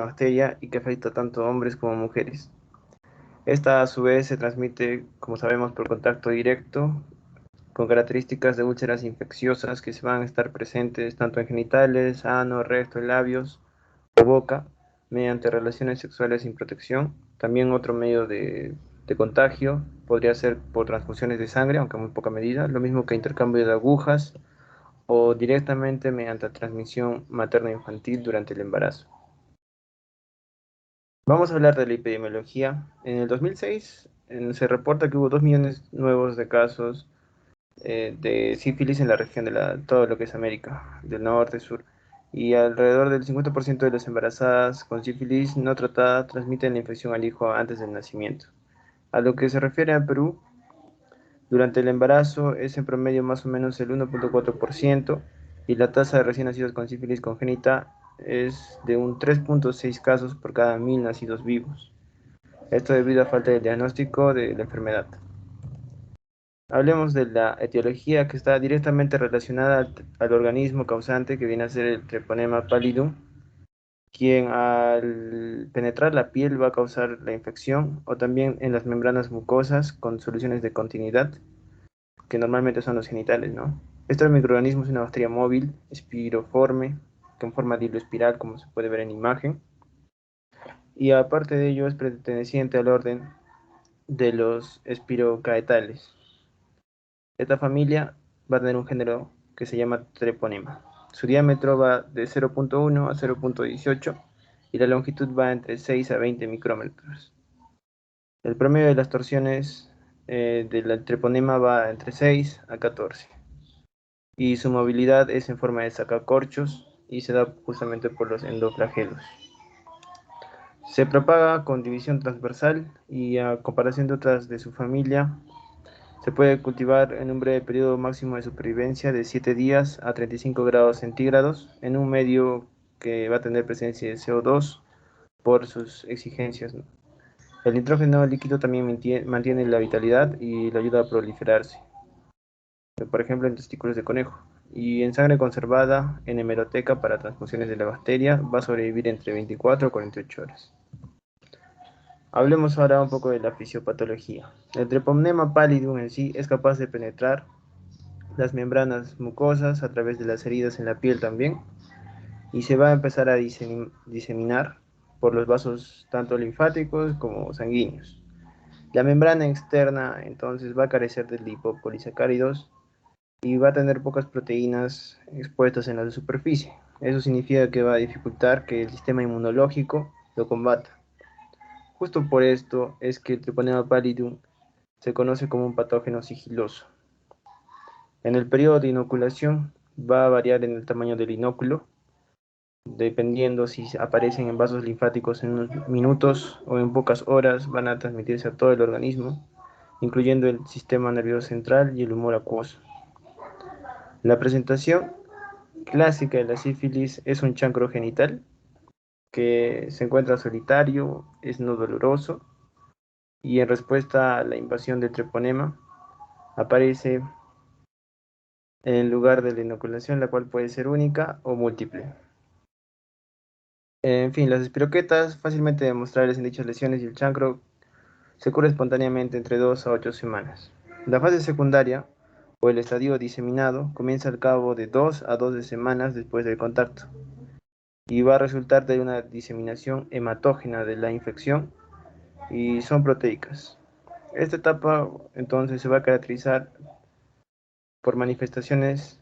bacteria y que afecta tanto a hombres como a mujeres. Esta a su vez se transmite, como sabemos, por contacto directo, con características de úlceras infecciosas que se van a estar presentes tanto en genitales, ano, recto, labios o boca, mediante relaciones sexuales sin protección. También otro medio de contagio podría ser por transfusiones de sangre, aunque en muy poca medida, lo mismo que intercambio de agujas o directamente mediante transmisión materno-infantil durante el embarazo. Vamos a hablar de la epidemiología. En el 2006 se reporta que hubo 2 millones nuevos de casos de sífilis en la región de todo lo que es América, del norte, sur, y alrededor del 50% de las embarazadas con sífilis no tratada transmiten la infección al hijo antes del nacimiento. A lo que se refiere a Perú, durante el embarazo es en promedio más o menos el 1,4% y la tasa de recién nacidos con sífilis congénita es de un 3,6 casos por cada 1000 nacidos vivos. Esto debido a falta de diagnóstico de la enfermedad. Hablemos de la etiología que está directamente relacionada al organismo causante que viene a ser el Treponema pallidum, quien al penetrar la piel va a causar la infección o también en las membranas mucosas con soluciones de continuidad, que normalmente son los genitales, ¿no? Este microorganismo es una bacteria móvil, espiroforme, con forma de hilo espiral, como se puede ver en imagen, y aparte de ello es perteneciente al orden de los espirocaetales. Esta familia va a tener un género que se llama treponema. Su diámetro va de 0,1 a 0,18 y la longitud va entre 6 a 20 micrómetros. El promedio de las torsiones del treponema va entre 6 a 14 y su movilidad es en forma de sacacorchos y se da justamente por los endoflagelos. Se propaga con división transversal y a comparación de otras de su familia, se puede cultivar en un breve periodo máximo de supervivencia de 7 días a 35 grados centígrados en un medio que va a tener presencia de CO2 por sus exigencias, ¿no? El nitrógeno líquido también mantiene la vitalidad y le ayuda a proliferarse, por ejemplo en testículos de conejo. Y en sangre conservada en hemeroteca para transfusiones de la bacteria va a sobrevivir entre 24 a 48 horas. Hablemos ahora un poco de la fisiopatología. El Treponema pallidum en sí es capaz de penetrar las membranas mucosas a través de las heridas en la piel también y se va a empezar a diseminar por los vasos tanto linfáticos como sanguíneos. La membrana externa entonces va a carecer de lipopolisacáridos y va a tener pocas proteínas expuestas en la superficie. Eso significa que va a dificultar que el sistema inmunológico lo combata. Justo por esto es que el Treponema pallidum se conoce como un patógeno sigiloso. En el periodo de inoculación va a variar en el tamaño del inóculo, dependiendo si aparecen en vasos linfáticos en unos minutos o en pocas horas, van a transmitirse a todo el organismo, incluyendo el sistema nervioso central y el humor acuoso. La presentación clásica de la sífilis es un chancro genital que se encuentra solitario, es no doloroso y en respuesta a la invasión del treponema aparece en lugar de la inoculación, la cual puede ser única o múltiple. En fin, las espiroquetas fácilmente demostrables en dichas lesiones y el chancro se cura espontáneamente entre 2 a 8 semanas. La fase secundaria o el estadio diseminado comienza al cabo de 2 a 12 semanas después del contacto y va a resultar de una diseminación hematógena de la infección y son proteicas. Esta etapa entonces se va a caracterizar por manifestaciones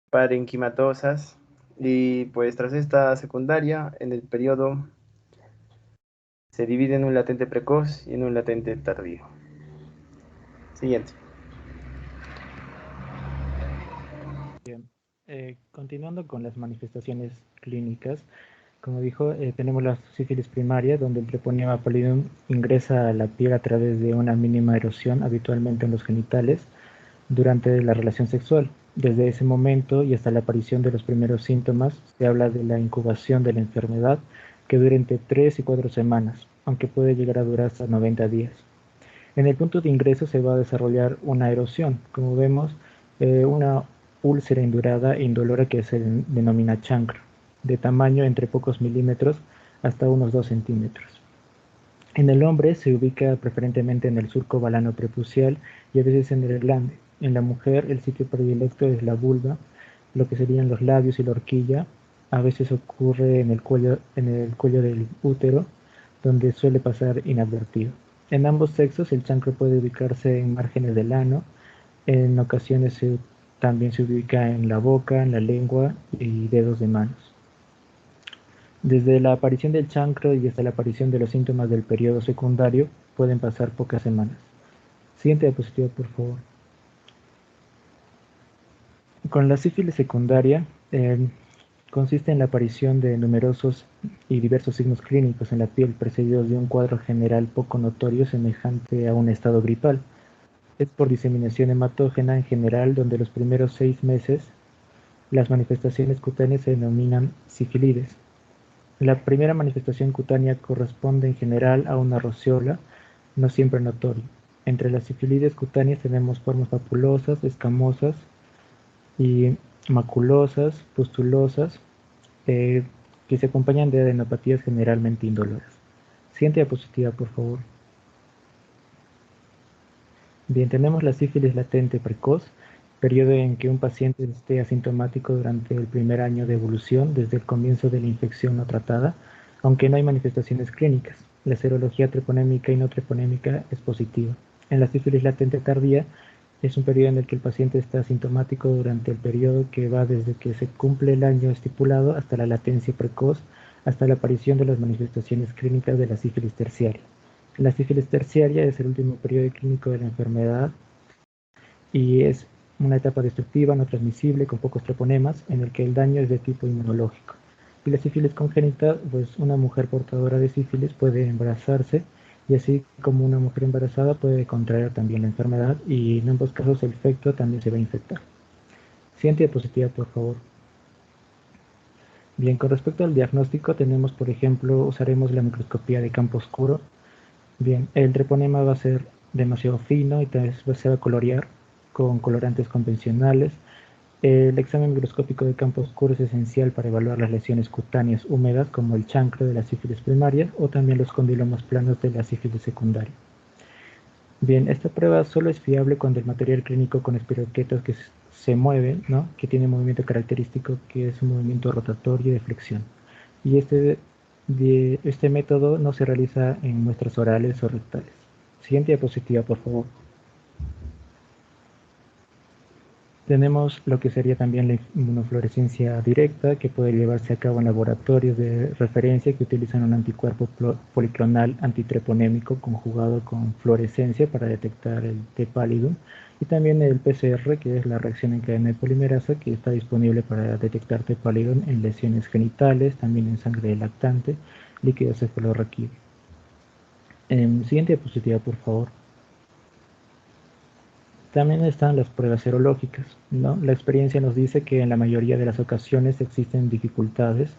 parenquimatosas y pues tras esta secundaria en el periodo se divide en un latente precoz y en un latente tardío. Siguiente. Bien, continuando con las manifestaciones clínicas, como dijo, tenemos la sífilis primaria, donde el Treponema pallidum ingresa a la piel a través de una mínima erosión, habitualmente en los genitales, durante la relación sexual. Desde ese momento y hasta la aparición de los primeros síntomas, se habla de la incubación de la enfermedad, que dura entre 3 y 4 semanas, aunque puede llegar a durar hasta 90 días. En el punto de ingreso se va a desarrollar una erosión, como vemos, una úlcera indurada e indolora que se denomina chancro. de tamaño entre pocos milímetros hasta unos 2 centímetros. En el hombre se ubica preferentemente en el surco balano prepucial y a veces en el glande. En la mujer el sitio predilecto es la vulva, lo que serían los labios y la horquilla. A veces ocurre en el cuello del útero, donde suele pasar inadvertido. En ambos sexos el chancro puede ubicarse en márgenes del ano. En ocasiones también se ubica en la boca, en la lengua y dedos de manos. Desde la aparición del chancro y hasta la aparición de los síntomas del periodo secundario pueden pasar pocas semanas. Siguiente diapositiva, por favor. Con la sífilis secundaria consiste en la aparición de numerosos y diversos signos clínicos en la piel precedidos de un cuadro general poco notorio semejante a un estado gripal. Es por diseminación hematógena en general, donde los primeros 6 meses las manifestaciones cutáneas se denominan sífilides. La primera manifestación cutánea corresponde en general a una roceola, no siempre notoria. Entre las sífilides cutáneas tenemos formas papulosas, escamosas y maculosas, pustulosas, que se acompañan de adenopatías generalmente indoloras. Siguiente diapositiva, por favor. Bien, tenemos la sífilis latente precoz, periodo en que un paciente esté asintomático durante el primer año de evolución, desde el comienzo de la infección no tratada, aunque no hay manifestaciones clínicas. La serología treponémica y no treponémica es positiva. En la sífilis latente tardía es un periodo en el que el paciente está asintomático durante el periodo que va desde que se cumple el año estipulado hasta la latencia precoz, hasta la aparición de las manifestaciones clínicas de la sífilis terciaria. La sífilis terciaria es el último periodo clínico de la enfermedad y es una etapa destructiva, no transmisible, con pocos treponemas, en el que el daño es de tipo inmunológico. Y la sífilis congénita, pues una mujer portadora de sífilis puede embarazarse, y así como una mujer embarazada puede contraer también la enfermedad, y en ambos casos el feto también se va a infectar. Siguiente diapositiva, por favor. Bien, con respecto al diagnóstico, tenemos, por ejemplo, usaremos la microscopía de campo oscuro. Bien, el treponema va a ser demasiado fino y tal vez se va a colorear con colorantes convencionales. El examen microscópico de campo oscuro es esencial para evaluar las lesiones cutáneas húmedas como el chancro de la sífilis primaria o también los condilomas planos de la sífilis secundaria. Bien, esta prueba solo es fiable cuando el material clínico con espiroquetas que se mueve, ¿no? Que tiene movimiento característico que es un movimiento rotatorio de flexión. Y este método no se realiza en muestras orales o rectales. Siguiente diapositiva, por favor. Tenemos lo que sería también la inmunofluorescencia directa, que puede llevarse a cabo en laboratorios de referencia que utilizan un anticuerpo policlonal antitreponémico conjugado con fluorescencia para detectar el T pallidum, y también el PCR, que es la reacción en cadena de polimerasa, que está disponible para detectar T pallidum en lesiones genitales, también en sangre de lactante, líquido cefalorraquídeo. Siguiente diapositiva, por favor. También están las pruebas serológicas, ¿no? La experiencia nos dice que en la mayoría de las ocasiones existen dificultades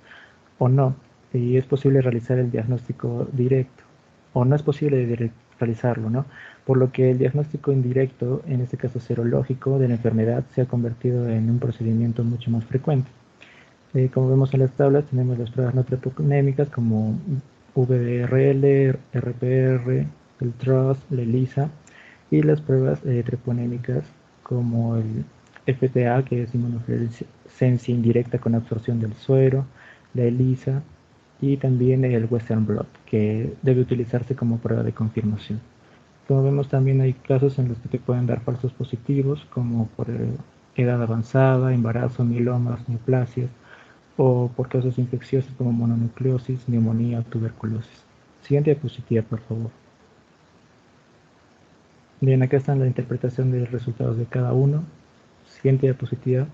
o no, y es posible realizar el diagnóstico directo, o no es posible realizarlo, ¿no? Por lo que el diagnóstico indirecto, en este caso serológico, de la enfermedad se ha convertido en un procedimiento mucho más frecuente. Como vemos en las tablas, tenemos las pruebas no treponémicas como VDRL, RPR, el TRUS, la ELISA, y las pruebas treponémicas como el FTA, que es inmunofluorescencia indirecta con absorción del suero, la ELISA y también el Western Blot, que debe utilizarse como prueba de confirmación. Como vemos, también hay casos en los que te pueden dar falsos positivos, como por edad avanzada, embarazo, mielomas, neoplasias, o por casos infecciosos como mononucleosis, neumonía o tuberculosis. Siguiente diapositiva, por favor. Bien, acá están la interpretación de los resultados de cada uno. Siguiente diapositiva.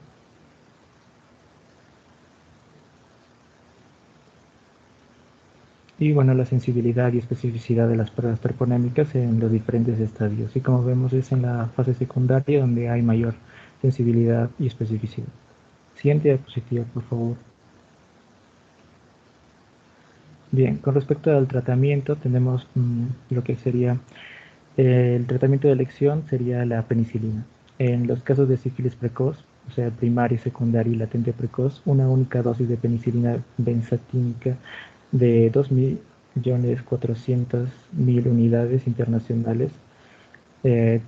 Y bueno, la sensibilidad y especificidad de las pruebas treponémicas en los diferentes estadios. Y como vemos, es en la fase secundaria donde hay mayor sensibilidad y especificidad. Siguiente diapositiva, por favor. Bien, con respecto al tratamiento, tenemos lo que sería el tratamiento de elección sería la penicilina. En los casos de sífilis precoz, o sea, primaria, secundaria y latente precoz, una única dosis de penicilina benzatínica de 2.400.000 unidades internacionales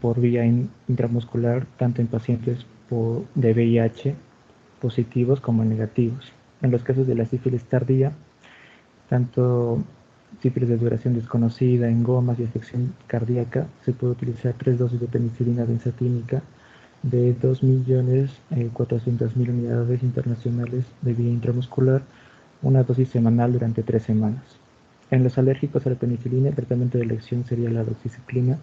por vía intramuscular, tanto en pacientes de VIH positivos como negativos. En los casos de la sífilis tardía, tanto sífilis de duración desconocida, en gomas y afección cardíaca, se puede utilizar 3 dosis de penicilina benzatínica de 2.400.000 unidades internacionales de vía intramuscular, una dosis semanal durante 3 semanas. En los alérgicos a la penicilina, el tratamiento de elección sería la doxiciclina.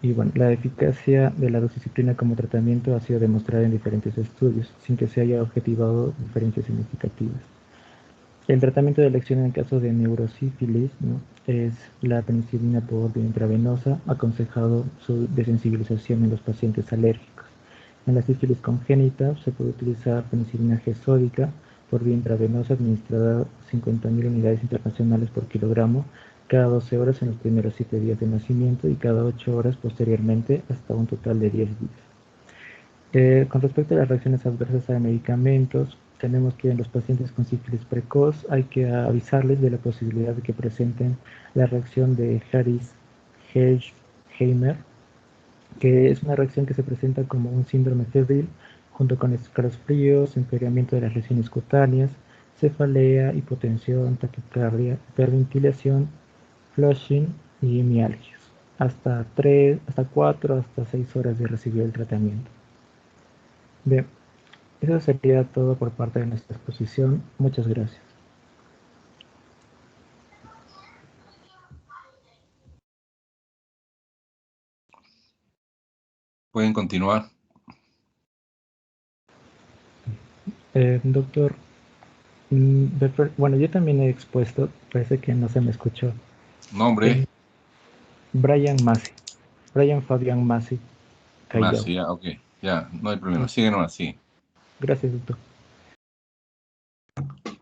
Y bueno, la eficacia de la doxiciclina como tratamiento ha sido demostrada en diferentes estudios, sin que se haya objetivado diferencias significativas. El tratamiento de elección en el caso de neurosífilis, ¿no?, es la penicilina por vía intravenosa, aconsejado su desensibilización en los pacientes alérgicos. En la sífilis congénita se puede utilizar penicilina G sódica por vía intravenosa administrada 50.000 unidades internacionales por kilogramo cada 12 horas en los primeros 7 días de nacimiento y cada 8 horas posteriormente hasta un total de 10 días. Con respecto a las reacciones adversas a medicamentos, tenemos que en los pacientes con sífilis precoz hay que avisarles de la posibilidad de que presenten la reacción de Harris-Heimer, que es una reacción que se presenta como un síndrome febril, junto con escalofríos, empeoramiento de las lesiones cutáneas, cefalea, hipotensión, taquicardia, hiperventilación, flushing y mialgias, hasta 4, hasta 6 horas de recibir el tratamiento. Bien, eso sería todo por parte de nuestra exposición. Muchas gracias. Pueden continuar. Doctor, bueno, yo también he expuesto, parece que no se me escuchó. Nombre. Brian Massey. Brian Fabián Massey. Massey, ya, ok. Ya, no hay problema. Sigue nomás, sí. Gracias, doctor.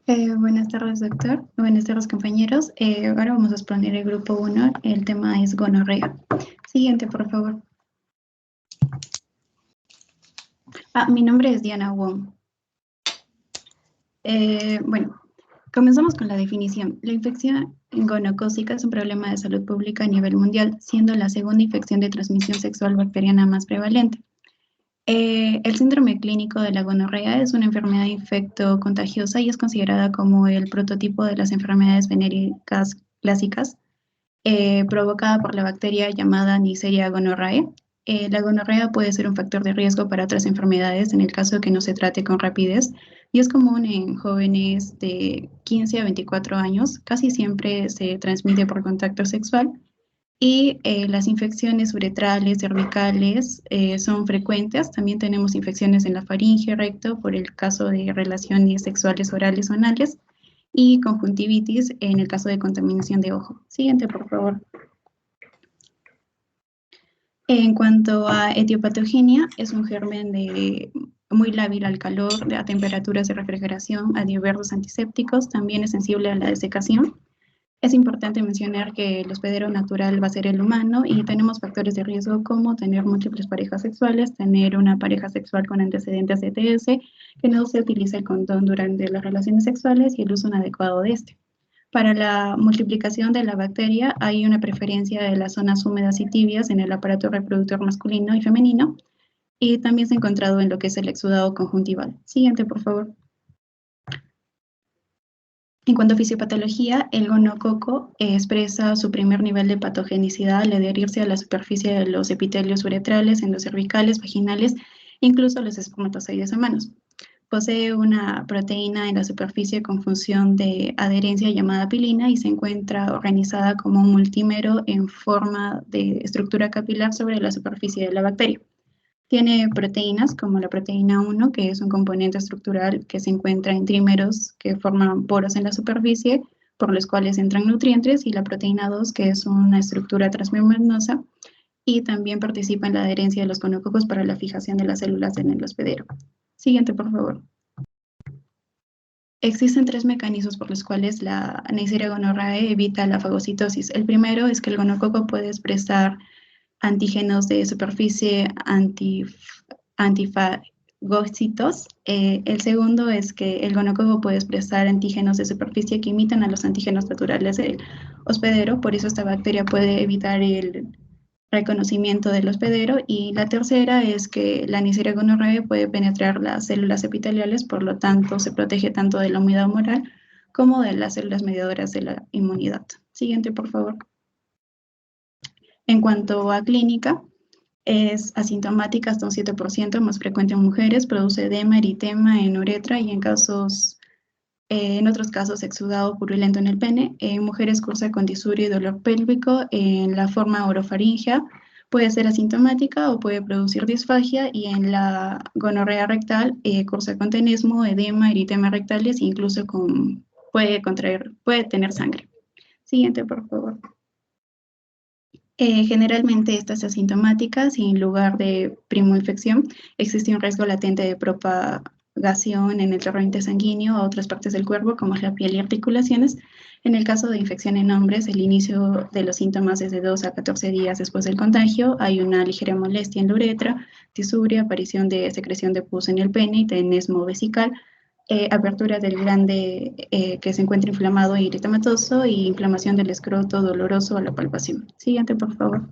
Buenas tardes, doctor. Buenas tardes, compañeros. Ahora vamos a exponer el grupo 1. El tema es gonorrea. Siguiente, por favor. Mi nombre es Diana Wong. Bueno, comenzamos con la definición. La infección gonocócica es un problema de salud pública a nivel mundial, siendo la segunda infección de transmisión sexual bacteriana más prevalente. El síndrome clínico de la gonorrea es una enfermedad infecto-contagiosa y es considerada como el prototipo de las enfermedades venéricas clásicas, provocada por la bacteria llamada Neisseria gonorrhoeae. La gonorrea puede ser un factor de riesgo para otras enfermedades en el caso de que no se trate con rapidez y es común en jóvenes de 15 a 24 años. Casi siempre se transmite por contacto sexual. Y las infecciones uretrales, cervicales son frecuentes. También tenemos infecciones en la faringe, recto, por el caso de relaciones sexuales orales o anales, y conjuntivitis en el caso de contaminación de ojo. Siguiente, por favor. En cuanto a etiopatogenia, es un germen muy lábil al calor, a temperaturas de refrigeración, a diversos antisépticos. También es sensible a la desecación. Es importante mencionar que el hospedero natural va a ser el humano y tenemos factores de riesgo como tener múltiples parejas sexuales, tener una pareja sexual con antecedentes de ETS, que no se utilice el condón durante las relaciones sexuales y el uso inadecuado de este. Para la multiplicación de la bacteria hay una preferencia de las zonas húmedas y tibias en el aparato reproductor masculino y femenino y también se ha encontrado en lo que es el exudado conjuntival. Siguiente, por favor. En cuanto a fisiopatología, el gonococo expresa su primer nivel de patogenicidad al adherirse a la superficie de los epitelios uretrales, endocervicales, vaginales, incluso los espermatozoides humanos. Posee una proteína en la superficie con función de adherencia llamada pilina y se encuentra organizada como un multímero en forma de estructura capilar sobre la superficie de la bacteria. Tiene proteínas como la proteína 1, que es un componente estructural que se encuentra en trímeros que forman poros en la superficie, por los cuales entran nutrientes, y la proteína 2, que es una estructura transmembranosa y también participa en la adherencia de los gonococos para la fijación de las células en el hospedero. Siguiente, por favor. Existen 3 mecanismos por los cuales la Neisseria gonorrhoeae evita la fagocitosis. El primero es que el gonococo puede expresar antígenos de superficie gonocogocitos. El segundo es que el gonococo puede expresar antígenos de superficie que imitan a los antígenos naturales del hospedero, por eso esta bacteria puede evitar el reconocimiento del hospedero. Y la tercera es que la Neisseria gonorrhoeae puede penetrar las células epiteliales, por lo tanto se protege tanto de la humedad humoral como de las células mediadoras de la inmunidad. Siguiente, por favor. En cuanto a clínica, es asintomática hasta un 7%, más frecuente en mujeres, produce edema, eritema en uretra y en otros casos exudado purulento en el pene. En mujeres cursa con disuria y dolor pélvico en la forma orofaringea, puede ser asintomática o puede producir disfagia, y en la gonorrea rectal cursa con tenesmo, edema, eritema rectales e incluso puede tener sangre. Siguiente, por favor. Generalmente esta es asintomática, si en lugar de primoinfección existe un riesgo latente de propagación en el torrente sanguíneo a otras partes del cuerpo, como es la piel y articulaciones. En el caso de infección en hombres, el inicio de los síntomas es de 2 a 14 días después del contagio. Hay una ligera molestia en la uretra, disuria, aparición de secreción de pus en el pene y tenesmo vesical. Apertura del glande que se encuentra inflamado y eritematoso, y inflamación del escroto doloroso a la palpación. Siguiente, por favor.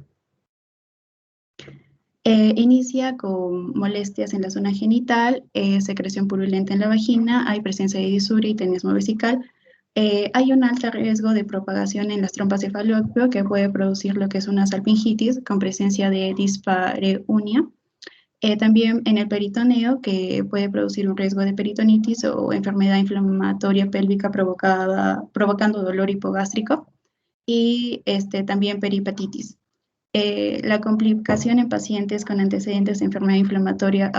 Inicia con molestias en la zona genital, secreción purulenta en la vagina, hay presencia de disuria y tenesmo vesical. Hay un alto riesgo de propagación en las trompas de falopio que puede producir lo que es una salpingitis con presencia de dispareunia. También en el peritoneo, que puede producir un riesgo de peritonitis o enfermedad inflamatoria pélvica provocando dolor hipogástrico, y también peripatitis. La complicación en pacientes con antecedentes de enfermedad inflamatoria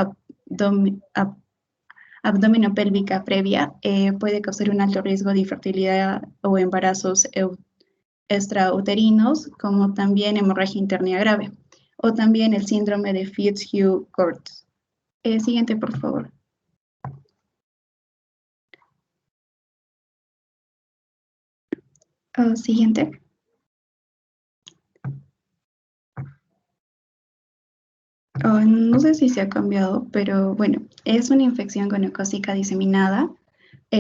abdominopélvica previa puede causar un alto riesgo de infertilidad o embarazos extrauterinos, como también hemorragia interna grave, o también el síndrome de Fitzhugh-Curtis. Siguiente, por favor. Siguiente. No sé si se ha cambiado, pero bueno, es una infección gonocócica diseminada.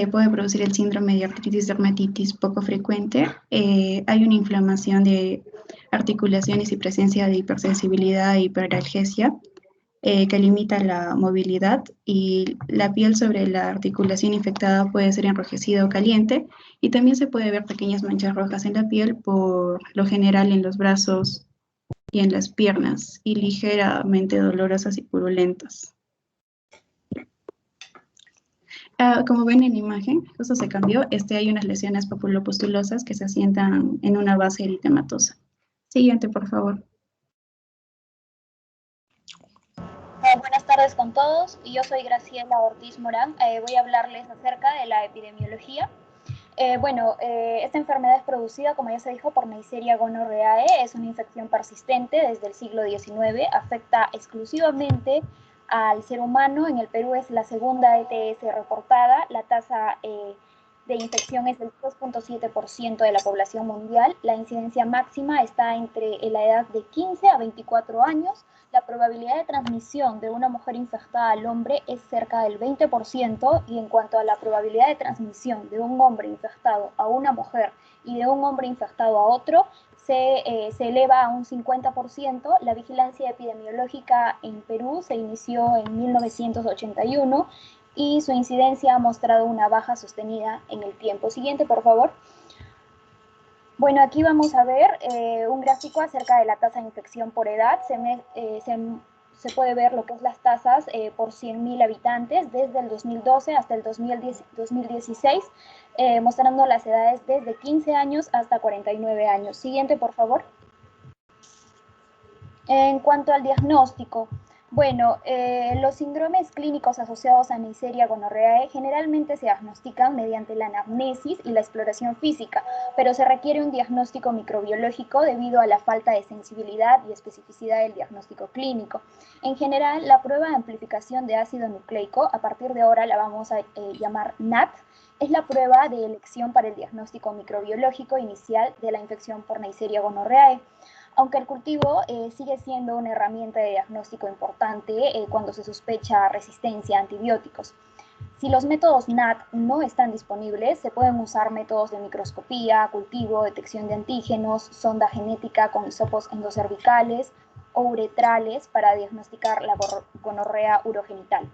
Puede producir el síndrome de artritis dermatitis poco frecuente. Hay una inflamación de articulaciones y presencia de hipersensibilidad e hiperalgesia que limita la movilidad, y la piel sobre la articulación infectada puede ser enrojecida o caliente, y también se puede ver pequeñas manchas rojas en la piel, por lo general en los brazos y en las piernas, y ligeramente dolorosas y purulentas. Como ven en la imagen, justo se cambió, hay unas lesiones papulopustulosas que se asientan en una base eritematosa. Siguiente, por favor. Buenas tardes con todos, yo soy Graciela Ortiz Morán, voy a hablarles acerca de la epidemiología. Esta enfermedad es producida, como ya se dijo, por Neisseria gonorrhoeae, es una infección persistente desde el siglo XIX, afecta exclusivamente al ser humano. En el Perú es la segunda ETS reportada, la tasa de infección es del 2.7% de la población mundial, la incidencia máxima está entre la edad de 15 a 24 años, la probabilidad de transmisión de una mujer infectada al hombre es cerca del 20%, y en cuanto a la probabilidad de transmisión de un hombre infectado a una mujer y de un hombre infectado a otro, se eleva a un 50%. La vigilancia epidemiológica en Perú se inició en 1981 y su incidencia ha mostrado una baja sostenida en el tiempo. Siguiente, por favor. Bueno, aquí vamos a ver un gráfico acerca de la tasa de infección por edad. Se puede ver lo que es las tasas por 100.000 habitantes desde el 2012 hasta el 2016, mostrando las edades desde 15 años hasta 49 años. Siguiente, por favor. En cuanto al diagnóstico, bueno, los síndromes clínicos asociados a Neisseria gonorrhoeae generalmente se diagnostican mediante la anamnesis y la exploración física, pero se requiere un diagnóstico microbiológico debido a la falta de sensibilidad y especificidad del diagnóstico clínico. En general, la prueba de amplificación de ácido nucleico, a partir de ahora la vamos a llamar NAT, es la prueba de elección para el diagnóstico microbiológico inicial de la infección por Neisseria gonorrhoeae. aunque el cultivo sigue siendo una herramienta de diagnóstico importante cuando se sospecha resistencia a antibióticos. Si los métodos NAT no están disponibles, se pueden usar métodos de microscopía, cultivo, detección de antígenos, sonda genética con hisopos endocervicales o uretrales para diagnosticar la gonorrea urogenital.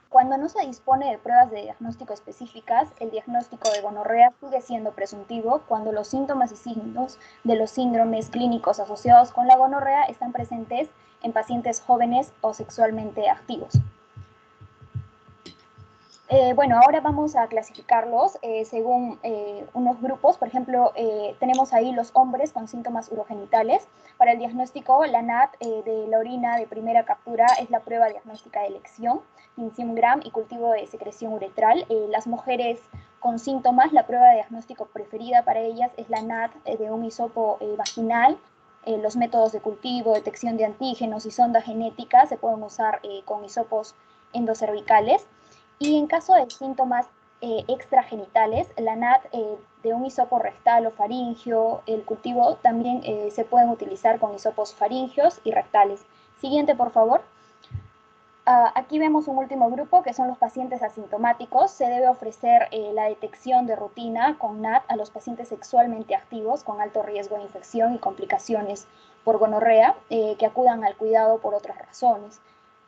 Cuando no se dispone de pruebas de diagnóstico específicas, el diagnóstico de gonorrea sigue siendo presuntivo cuando los síntomas y signos de los síndromes clínicos asociados con la gonorrea están presentes en pacientes jóvenes o sexualmente activos. Bueno, ahora vamos a clasificarlos según unos grupos. Por ejemplo, tenemos ahí los hombres con síntomas urogenitales. Para el diagnóstico, la NAT de la orina de primera captura es la prueba diagnóstica de elección, 15 gram y cultivo de secreción uretral. Las mujeres con síntomas, la prueba de diagnóstico preferida para ellas es la NAT de un hisopo vaginal. Los métodos de cultivo, detección de antígenos y sonda genética se pueden usar con hisopos endocervicales. Y en caso de síntomas extragenitales, la NAT de un hisopo rectal o faringio, el cultivo también se pueden utilizar con hisopos faringios y rectales. Siguiente, por favor. Aquí vemos un último grupo que son los pacientes asintomáticos. Se debe ofrecer la detección de rutina con NAT a los pacientes sexualmente activos con alto riesgo de infección y complicaciones por gonorrea que acudan al cuidado por otras razones.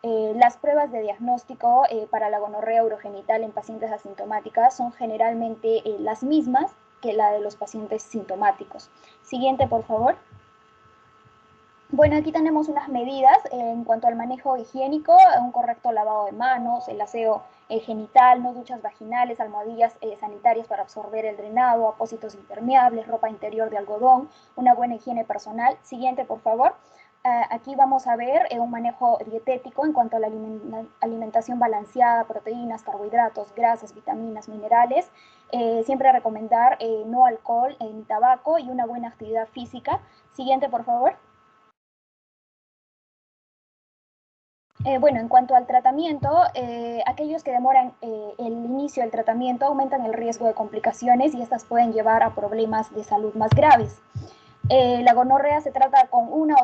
Las pruebas de diagnóstico para la gonorrea urogenital en pacientes asintomáticas son generalmente las mismas que la de los pacientes sintomáticos. Siguiente, por favor. Bueno, aquí tenemos unas medidas en cuanto al manejo higiénico, un correcto lavado de manos, el aseo genital, no duchas vaginales, almohadillas sanitarias para absorber el drenado, apósitos impermeables, ropa interior de algodón, una buena higiene personal. Siguiente, por favor. Aquí vamos a ver un manejo dietético en cuanto a la alimentación balanceada, proteínas, carbohidratos, grasas, vitaminas, minerales. Siempre recomendar no alcohol ni tabaco y una buena actividad física. Siguiente, por favor. Bueno, en cuanto al tratamiento, aquellos que demoran el inicio del tratamiento aumentan el riesgo de complicaciones y estas pueden llevar a problemas de salud más graves. La gonorrea se trata con una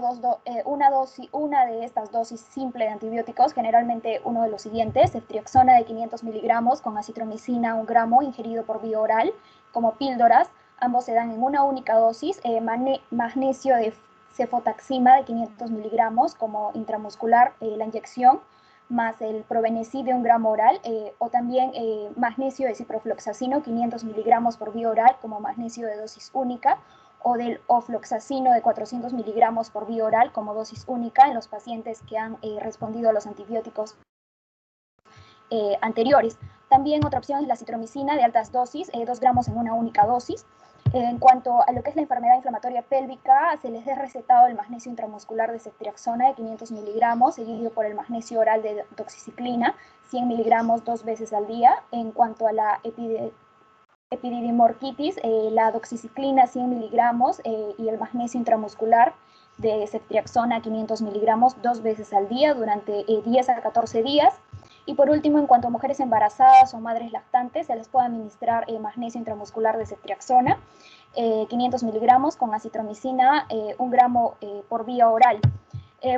de estas dosis simple de antibióticos, generalmente uno de los siguientes: ceftriaxona de 500 miligramos con acitromicina 1 gramo ingerido por vía oral como píldoras. Ambos se dan en una única dosis. Magnesio de cefotaxima de 500 miligramos como intramuscular, la inyección, más el probenecid de 1 gramo oral, o también magnesio de ciprofloxacino 500 miligramos por vía oral como magnesio de dosis única, o del ofloxacino de 400 miligramos por vía oral como dosis única en los pacientes que han respondido a los antibióticos anteriores. También otra opción es la citromicina de altas dosis, 2 gramos en una única dosis. En cuanto a lo que es la enfermedad inflamatoria pélvica, se les ha recetado el magnesio intramuscular de ceftriaxona de 500 miligramos, seguido por el magnesio oral de doxiciclina, 100 miligramos 2 veces al día. En cuanto a la epididimorquitis, la doxiciclina 100 miligramos y el magnesio intramuscular de ceftriaxona 500 miligramos 2 veces al día durante 10 a 14 días. Y por último, en cuanto a mujeres embarazadas o madres lactantes, se les puede administrar magnesio intramuscular de ceftriaxona 500 miligramos con acitromicina 1 gramo por vía oral.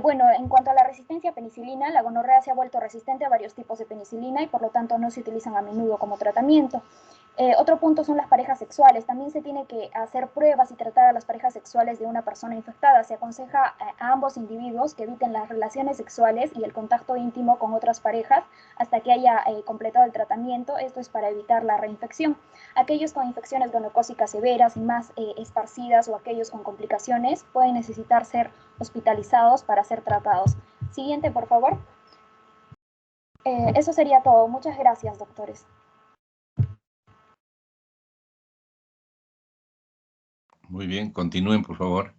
Bueno, en cuanto a la resistencia a penicilina, la gonorrea se ha vuelto resistente a varios tipos de penicilina y por lo tanto no se utilizan a menudo como tratamiento. Otro punto son las parejas sexuales. También se tiene que hacer pruebas y tratar a las parejas sexuales de una persona infectada. Se aconseja a ambos individuos que eviten las relaciones sexuales y el contacto íntimo con otras parejas hasta que haya completado el tratamiento. Esto es para evitar la reinfección. Aquellos con infecciones gonocócicas severas y más esparcidas o aquellos con complicaciones pueden necesitar ser hospitalizados para ser tratados. Siguiente, por favor. Eso sería todo. Muchas gracias, doctores. Muy bien, continúen, por favor.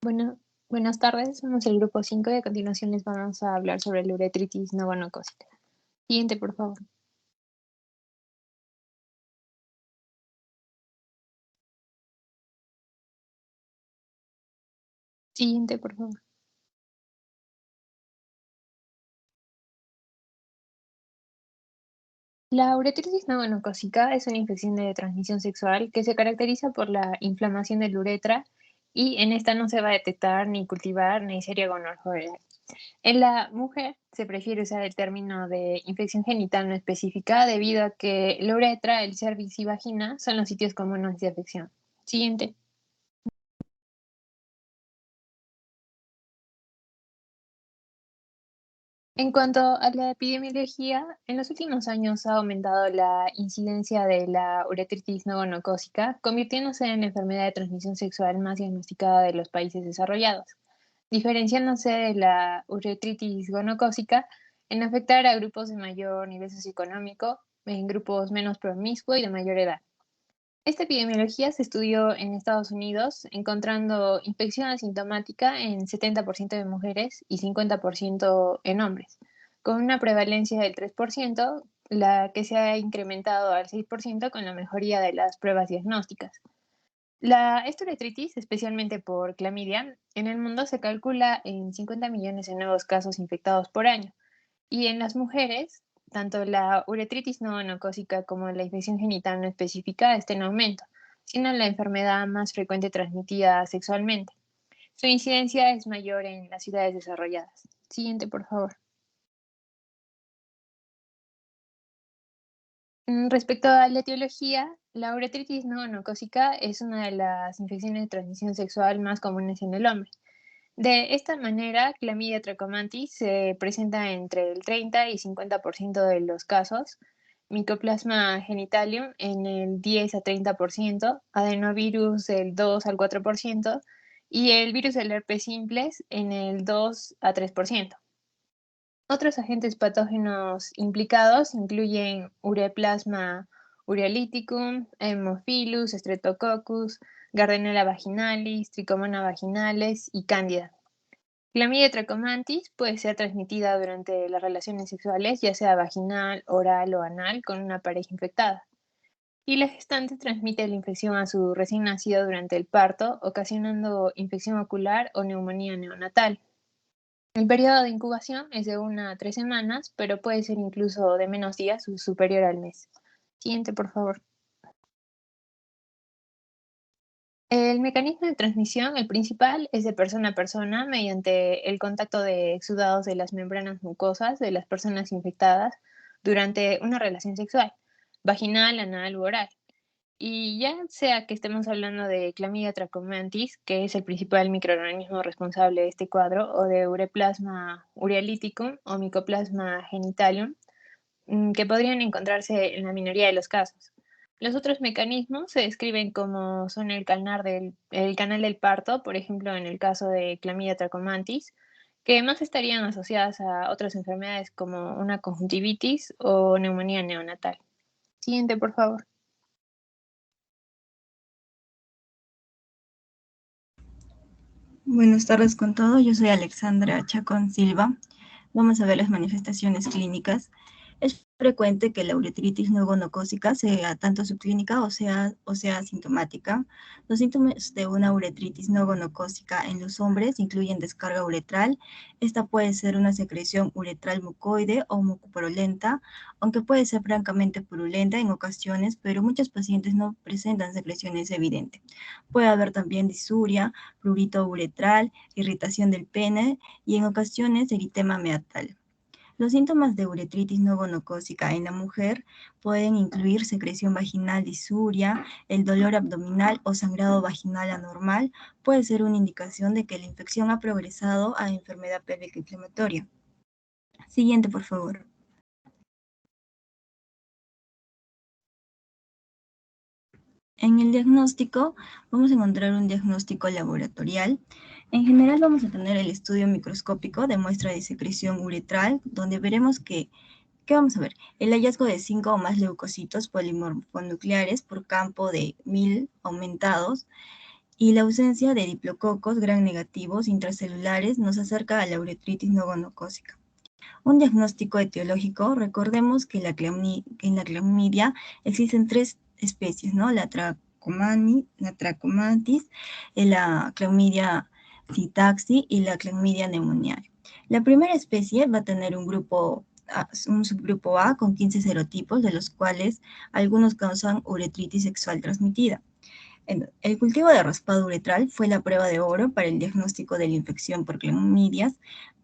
Bueno, buenas tardes, somos el grupo 5 y a continuación les vamos a hablar sobre la uretritis no gonocócica. Siguiente, por favor. Siguiente, por favor. La uretritis no gonocócica es una infección de transmisión sexual que se caracteriza por la inflamación de la uretra y en esta no se va a detectar ni cultivar Neisseria gonorrhoeae. En la mujer se prefiere usar el término de infección genital no específica debido a que la uretra, el cervix y vagina son los sitios comunes de afección. Siguiente. En cuanto a la epidemiología, en los últimos años ha aumentado la incidencia de la uretritis no gonocócica, convirtiéndose en la enfermedad de transmisión sexual más diagnosticada de los países desarrollados, diferenciándose de la uretritis gonocócica en afectar a grupos de mayor nivel socioeconómico, en grupos menos promiscuos y de mayor edad. Esta epidemiología se estudió en Estados Unidos, encontrando infección asintomática en 70% de mujeres y 50% en hombres, con una prevalencia del 3%, la que se ha incrementado al 6% con la mejoría de las pruebas diagnósticas. La uretritis, especialmente por clamidia, en el mundo se calcula en 50 millones de nuevos casos infectados por año, y en las mujeres, tanto la uretritis no gonocócica como la infección genital no específica está en aumento, siendo la enfermedad más frecuente transmitida sexualmente. Su incidencia es mayor en las ciudades desarrolladas. Siguiente, por favor. Respecto a la etiología, la uretritis no gonocócica es una de las infecciones de transmisión sexual más comunes en el hombre. De esta manera, Clamidia trachomatis se presenta entre el 30 y 50% de los casos, Mycoplasma genitalium en el 10 a 30%, adenovirus del 2 al 4% y el virus del herpes simplex en el 2 a 3%. Otros agentes patógenos implicados incluyen Ureplasma urealyticum, Haemophilus, Streptococcus, Gardnerella vaginalis, Trichomona vaginales y Cándida. Clamidia trachomatis puede ser transmitida durante las relaciones sexuales, ya sea vaginal, oral o anal, con una pareja infectada. Y la gestante transmite la infección a su recién nacido durante el parto, ocasionando infección ocular o neumonía neonatal. El periodo de incubación es de 1 a 3 semanas, pero puede ser incluso de menos días o superior al mes. Siguiente, por favor. El mecanismo de transmisión, el principal, es de persona a persona mediante el contacto de exudados de las membranas mucosas de las personas infectadas durante una relación sexual, vaginal, anal u oral. Y ya sea que estemos hablando de Clamidia trachomatis, que es el principal microorganismo responsable de este cuadro, o de Ureplasma urealyticum o Mycoplasma genitalium, que podrían encontrarse en la minoría de los casos. Los otros mecanismos se describen como son el canal del parto, por ejemplo, en el caso de Clamidia trachomatis, que más estarían asociadas a otras enfermedades como una conjuntivitis o neumonía neonatal. Siguiente, por favor. Buenas tardes con todos, yo soy Alexandra Chacón Silva. Vamos a ver las manifestaciones clínicas. Es frecuente que la uretritis no gonocócica sea tanto subclínica o sea asintomática. Los síntomas de una uretritis no gonocócica en los hombres incluyen descarga uretral. Esta puede ser una secreción uretral mucoide o mucopurulenta, aunque puede ser francamente purulenta en ocasiones, pero muchos pacientes no presentan secreciones evidentes. Puede haber también disuria, prurito uretral, irritación del pene y en ocasiones eritema meatal. Los síntomas de uretritis no gonocócica en la mujer pueden incluir secreción vaginal, disuria, el dolor abdominal o sangrado vaginal anormal. Puede ser una indicación de que la infección ha progresado a enfermedad pélvica inflamatoria. Siguiente, por favor. En el diagnóstico vamos a encontrar un diagnóstico laboratorial. En general vamos a tener el estudio microscópico de muestra de secreción uretral, donde veremos ¿qué vamos a ver? El hallazgo de 5 o más leucocitos polimorfonucleares por campo de 1000 aumentados y la ausencia de diplococos gram negativos intracelulares nos acerca a la uretritis no gonocócica. Un diagnóstico etiológico, recordemos que en la clamidia existen 3 especies, ¿no? La trachomatis, la clamidia psittaxi y la clamidia pneumoniae. La primera especie va a tener un grupo un subgrupo A con 15 serotipos, de los cuales algunos causan uretritis sexual transmitida. El cultivo de raspado uretral fue la prueba de oro para el diagnóstico de la infección por clamidias,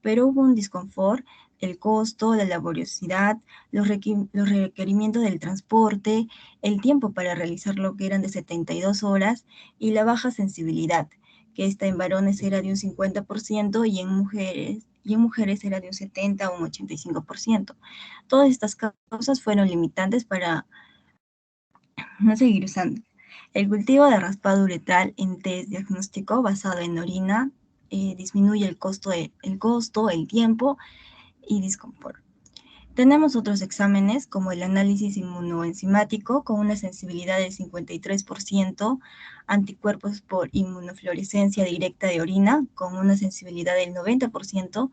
pero hubo un disconfort, el costo, la laboriosidad, los requerimientos del transporte, el tiempo para realizarlo, que eran de 72 horas, y la baja sensibilidad, que esta en varones era de un 50% y en mujeres era de un 70 o un 85%. Todas estas causas fueron limitantes para no seguir usando. El cultivo de raspado uretral en test diagnóstico basado en orina disminuye el costo, el tiempo y disconfort. Tenemos otros exámenes como el análisis inmunoenzimático con una sensibilidad del 53%, anticuerpos por inmunofluorescencia directa de orina con una sensibilidad del 90%.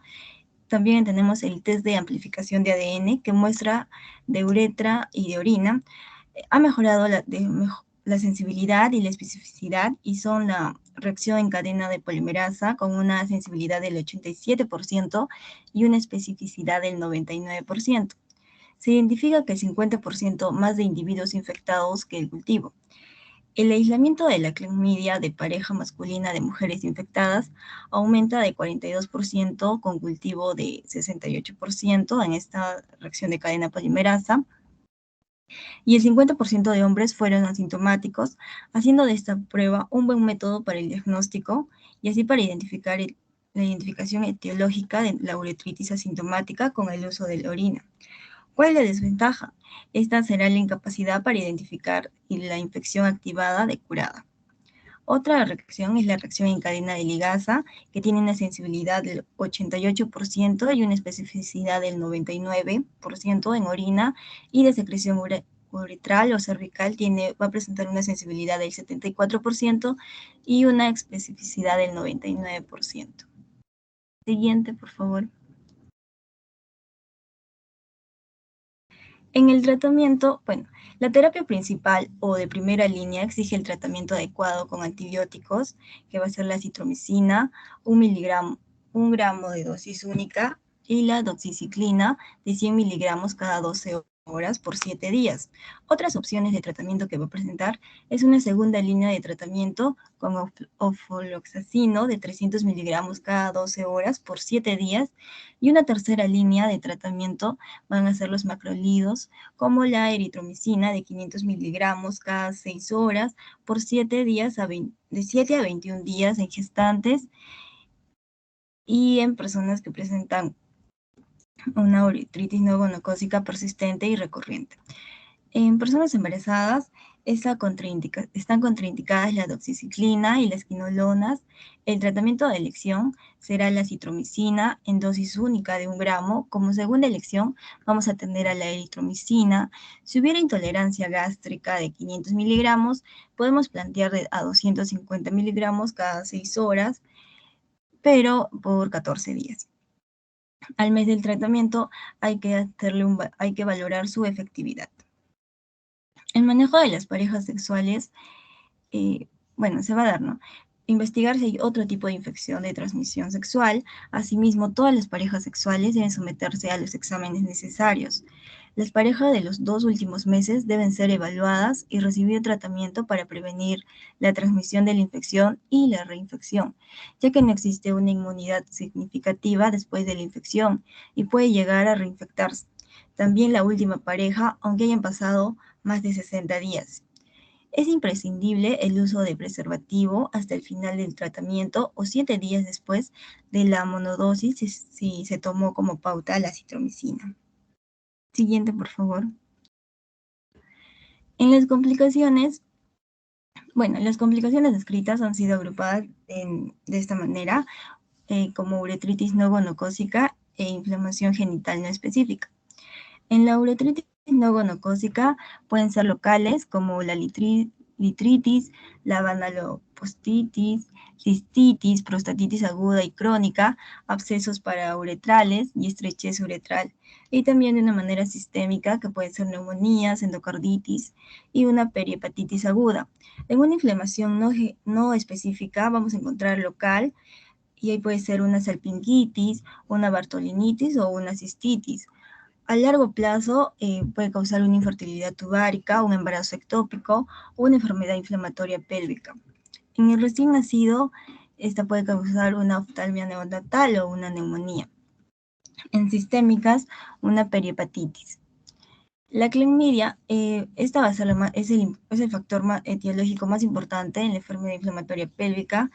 También tenemos el test de amplificación de ADN que muestra de uretra y de orina. Ha mejorado la sensibilidad y la especificidad y son la reacción en cadena de polimerasa con una sensibilidad del 87% y una especificidad del 99%. Se identifica que el 50% más de individuos infectados que el cultivo. El aislamiento de la clamidia de pareja masculina de mujeres infectadas aumenta de 42% con cultivo de 68% en esta reacción de cadena polimerasa, y el 50% de hombres fueron asintomáticos, haciendo de esta prueba un buen método para el diagnóstico y así para identificar la identificación etiológica de la uretritis asintomática con el uso de la orina. ¿Cuál es la desventaja? Esta será la incapacidad para identificar la infección activada de curada. Otra reacción es la reacción en cadena de ligasa, que tiene una sensibilidad del 88% y una especificidad del 99% en orina, y de secreción uretral o cervical va a presentar una sensibilidad del 74% y una especificidad del 99%. Siguiente, por favor. En el tratamiento, la terapia principal o de primera línea exige el tratamiento adecuado con antibióticos, que va a ser la citromicina, 1 gramo de dosis única, y la doxiciclina de 100 miligramos cada 12 horas por 7 días. Otras opciones de tratamiento que va a presentar es una segunda línea de tratamiento con ofloxacino de 300 miligramos cada 12 horas por 7 días, y una tercera línea de tratamiento van a ser los macrolidos, como la eritromicina de 500 miligramos cada 6 horas por 7 días, de 7 a 21 días en gestantes y en personas que presentan una uretritis no gonocócica persistente y recurrente. En personas embarazadas están contraindicadas la doxiciclina y las quinolonas. El tratamiento de elección será la citromicina en dosis única de 1 gramo. Como segunda elección vamos a atender a la eritromicina. Si hubiera intolerancia gástrica de 500 miligramos, podemos plantear a 250 miligramos cada 6 horas, pero por 14 días. Al mes del tratamiento hay que valorar su efectividad. El manejo de las parejas sexuales, se va a dar, ¿no? Investigar si hay otro tipo de infección de transmisión sexual. Asimismo, todas las parejas sexuales deben someterse a los exámenes necesarios. Las parejas de los 2 últimos meses deben ser evaluadas y recibir tratamiento para prevenir la transmisión de la infección y la reinfección, ya que no existe una inmunidad significativa después de la infección y puede llegar a reinfectarse. También la última pareja, aunque hayan pasado más de 60 días. Es imprescindible el uso de preservativo hasta el final del tratamiento o 7 días después de la monodosis si se tomó como pauta la citromicina. Siguiente, por favor. En las complicaciones, las complicaciones descritas han sido agrupadas de esta manera, como uretritis no gonocócica e inflamación genital no específica. En la uretritis no gonocócica pueden ser locales como la litritis, la vanalopostitis, cistitis, prostatitis aguda y crónica, abscesos parauretrales y estrechez uretral, y también de una manera sistémica que pueden ser neumonías, endocarditis y una perihepatitis aguda. En una inflamación no específica vamos a encontrar local, y ahí puede ser una salpingitis, una bartolinitis o una cistitis. A largo plazo puede causar una infertilidad tubárica, un embarazo ectópico o una enfermedad inflamatoria pélvica. En el recién nacido, esta puede causar una oftalmia neonatal o una neumonía. En sistémicas, una perihepatitis. La clamidia, esta va a ser es el factor etiológico más importante en la enfermedad inflamatoria pélvica,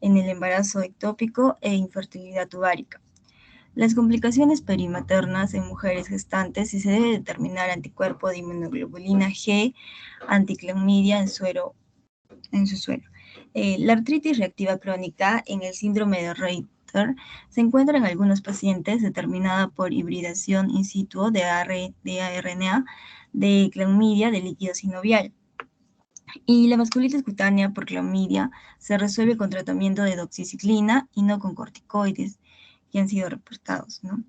en el embarazo ectópico e infertilidad tubárica. Las complicaciones perimaternas en mujeres gestantes, si se debe determinar anticuerpo de inmunoglobulina G, anticlamidia en su suero. La artritis reactiva crónica en el síndrome de Reiter se encuentra en algunos pacientes determinada por hibridación in situ de ARNA de clamidia de líquido sinovial. Y la vasculitis cutánea por clamidia se resuelve con tratamiento de doxiciclina y no con corticoides, que han sido reportados, ¿no?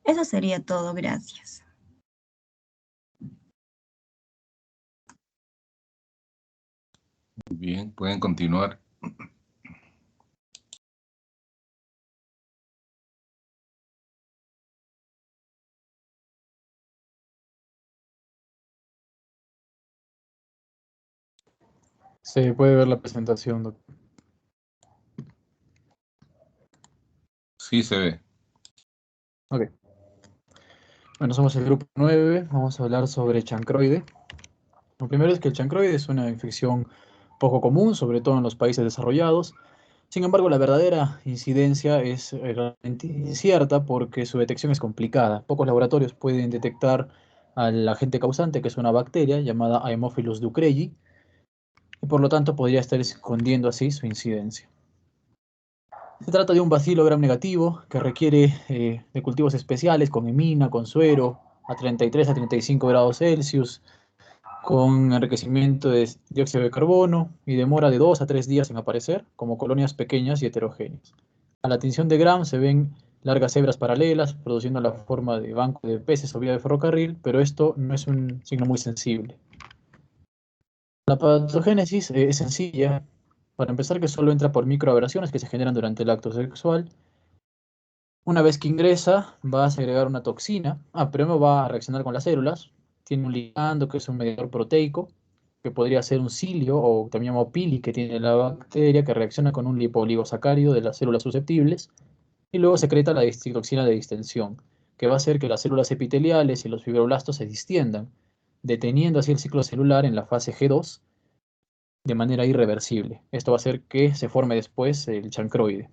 Eso sería todo, gracias. Muy bien, pueden continuar. Se puede ver la presentación, doctor. Sí, se ve. Ok. Bueno, somos el grupo 9. Vamos a hablar sobre chancroide. Lo primero es que el chancroide es una infección poco común, sobre todo en los países desarrollados. Sin embargo, la verdadera incidencia es realmente incierta porque su detección es complicada. Pocos laboratorios pueden detectar al agente causante, que es una bacteria llamada Haemophilus ducreyi, y por lo tanto podría estar escondiendo así su incidencia. Se trata de un bacilo gram negativo que requiere de cultivos especiales con imina, con suero, a 33 a 35 grados Celsius, con enriquecimiento de dióxido de carbono y demora de 2 a 3 días en aparecer, como colonias pequeñas y heterogéneas. A la tinción de Gram se ven largas hebras paralelas, produciendo la forma de banco de peces o vía de ferrocarril, pero esto no es un signo muy sensible. La patogénesis es sencilla. Para empezar, que solo entra por microaberraciones que se generan durante el acto sexual. Una vez que ingresa, va a segregar una toxina. Primero va a reaccionar con las células. Tiene un ligando que es un mediador proteico, que podría ser un cilio o también llamado pili, que tiene la bacteria, que reacciona con un lipoligosacárido de las células susceptibles. Y luego secreta la citoxina de distensión, que va a hacer que las células epiteliales y los fibroblastos se distiendan, deteniendo así el ciclo celular en la fase G2 de manera irreversible. Esto va a hacer que se forme después el chancroide.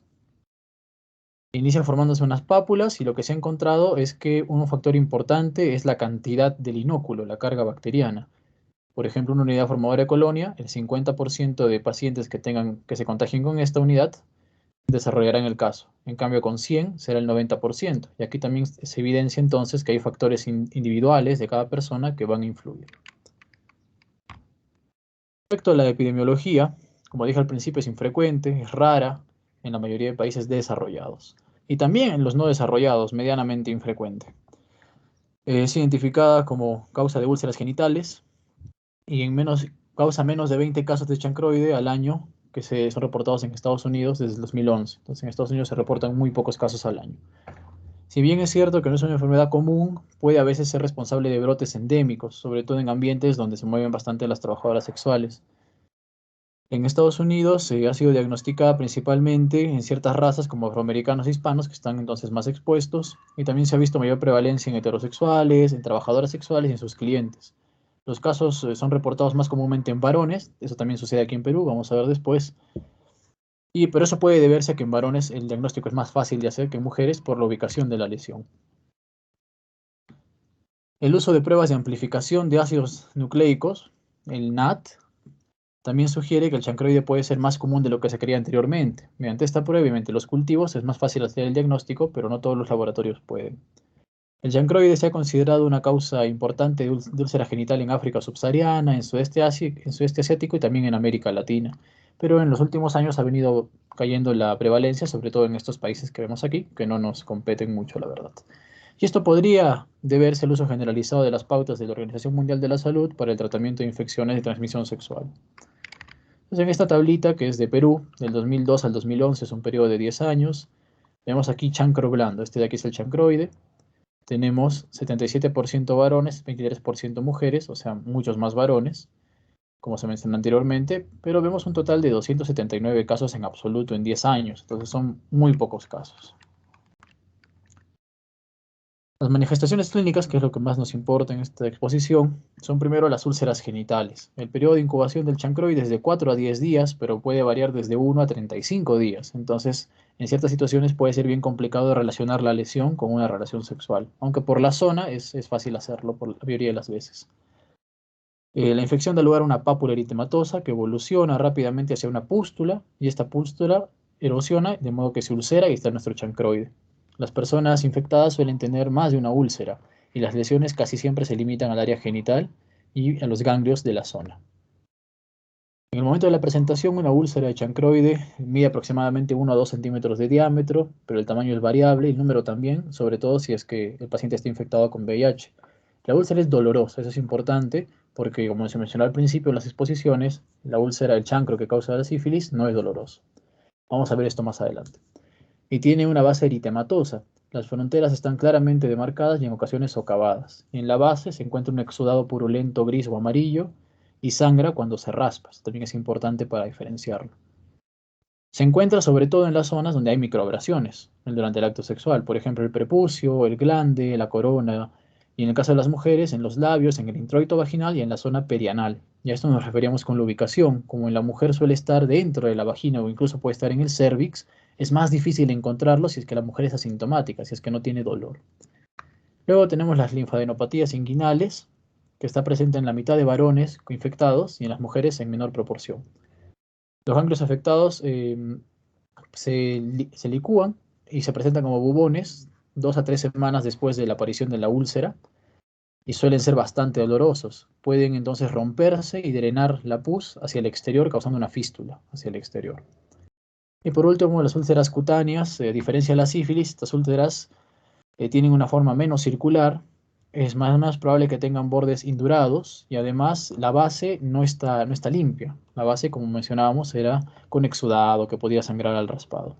Inician formándose unas pápulas y lo que se ha encontrado es que un factor importante es la cantidad del inóculo, la carga bacteriana. Por ejemplo, una unidad formadora de colonia, el 50% de pacientes que se contagien con esta unidad desarrollarán el caso. En cambio, con 100 será el 90%. Y aquí también se evidencia entonces que hay factores individuales de cada persona que van a influir. Respecto a la epidemiología, como dije al principio, es infrecuente, es rara en la mayoría de países desarrollados. Y también en los no desarrollados, medianamente infrecuente. Es identificada como causa de úlceras genitales y causa menos de 20 casos de chancroide al año que son reportados en Estados Unidos desde el 2011. Entonces en Estados Unidos se reportan muy pocos casos al año. Si bien es cierto que no es una enfermedad común, puede a veces ser responsable de brotes endémicos, sobre todo en ambientes donde se mueven bastante las trabajadoras sexuales. En Estados Unidos ha sido diagnosticada principalmente en ciertas razas como afroamericanos e hispanos, que están entonces más expuestos, y también se ha visto mayor prevalencia en heterosexuales, en trabajadoras sexuales y en sus clientes. Los casos son reportados más comúnmente en varones, eso también sucede aquí en Perú, vamos a ver después. Pero eso puede deberse a que en varones el diagnóstico es más fácil de hacer que en mujeres por la ubicación de la lesión. El uso de pruebas de amplificación de ácidos nucleicos, el NAT, también sugiere que el chancroide puede ser más común de lo que se creía anteriormente. Mediante esta prueba, obviamente, los cultivos es más fácil hacer el diagnóstico, pero no todos los laboratorios pueden. El chancroide se ha considerado una causa importante de úlcera genital en África subsahariana, en sudeste asiático y también en América Latina. Pero en los últimos años ha venido cayendo la prevalencia, sobre todo en estos países que vemos aquí, que no nos competen mucho, la verdad. Y esto podría deberse al uso generalizado de las pautas de la Organización Mundial de la Salud para el tratamiento de infecciones de transmisión sexual. Entonces, en esta tablita, que es de Perú, del 2002 al 2011, es un periodo de 10 años, vemos aquí chancro blando. Este de aquí es el chancroide. tenemos 77% varones, 23% mujeres, o sea, muchos más varones, como se mencionó anteriormente, pero vemos un total de 279 casos en absoluto en 10 años, entonces son muy pocos casos. Las manifestaciones clínicas, que es lo que más nos importa en esta exposición, son primero las úlceras genitales. El periodo de incubación del chancroide es de 4 a 10 días, pero puede variar desde 1 a 35 días. Entonces, en ciertas situaciones puede ser bien complicado relacionar la lesión con una relación sexual, aunque por la zona es fácil hacerlo por la mayoría de las veces. La infección da lugar a una pápula eritematosa que evoluciona rápidamente hacia una pústula, y esta pústula erosiona de modo que se ulcera y está nuestro chancroide. Las personas infectadas suelen tener más de una úlcera, y las lesiones casi siempre se limitan al área genital y a los ganglios de la zona. En el momento de la presentación, una úlcera de chancroide mide aproximadamente 1 a 2 centímetros de diámetro, pero el tamaño es variable, el número también, sobre todo si es que el paciente está infectado con VIH. La úlcera es dolorosa, eso es importante, porque como se mencionó al principio en las exposiciones, la úlcera del chancro que causa la sífilis no es doloroso. Vamos a ver esto más adelante. Y tiene una base eritematosa. Las fronteras están claramente demarcadas y en ocasiones socavadas. En la base se encuentra un exudado purulento gris o amarillo y sangra cuando se raspa. Esto también es importante para diferenciarlo. Se encuentra sobre todo en las zonas donde hay microabrasiones durante el acto sexual, por ejemplo el prepucio, el glande, la corona, y en el caso de las mujeres, en los labios, en el introito vaginal y en la zona perianal. Y a esto nos referíamos con la ubicación. Como en la mujer suele estar dentro de la vagina o incluso puede estar en el cérvix, es más difícil encontrarlo si es que la mujer es asintomática, si es que no tiene dolor. Luego tenemos las linfadenopatías inguinales, que está presente en la mitad de varones infectados y en las mujeres en menor proporción. Los ganglios afectados se licúan y se presentan como bubones 2 a 3 semanas después de la aparición de la úlcera y suelen ser bastante dolorosos. Pueden entonces romperse y drenar la pus hacia el exterior, causando una fístula hacia el exterior. Y por último, las úlceras cutáneas, a diferencia de la sífilis, estas úlceras tienen una forma menos circular, es más probable que tengan bordes indurados y además la base no está limpia. La base, como mencionábamos, era con exudado que podía sangrar al raspado.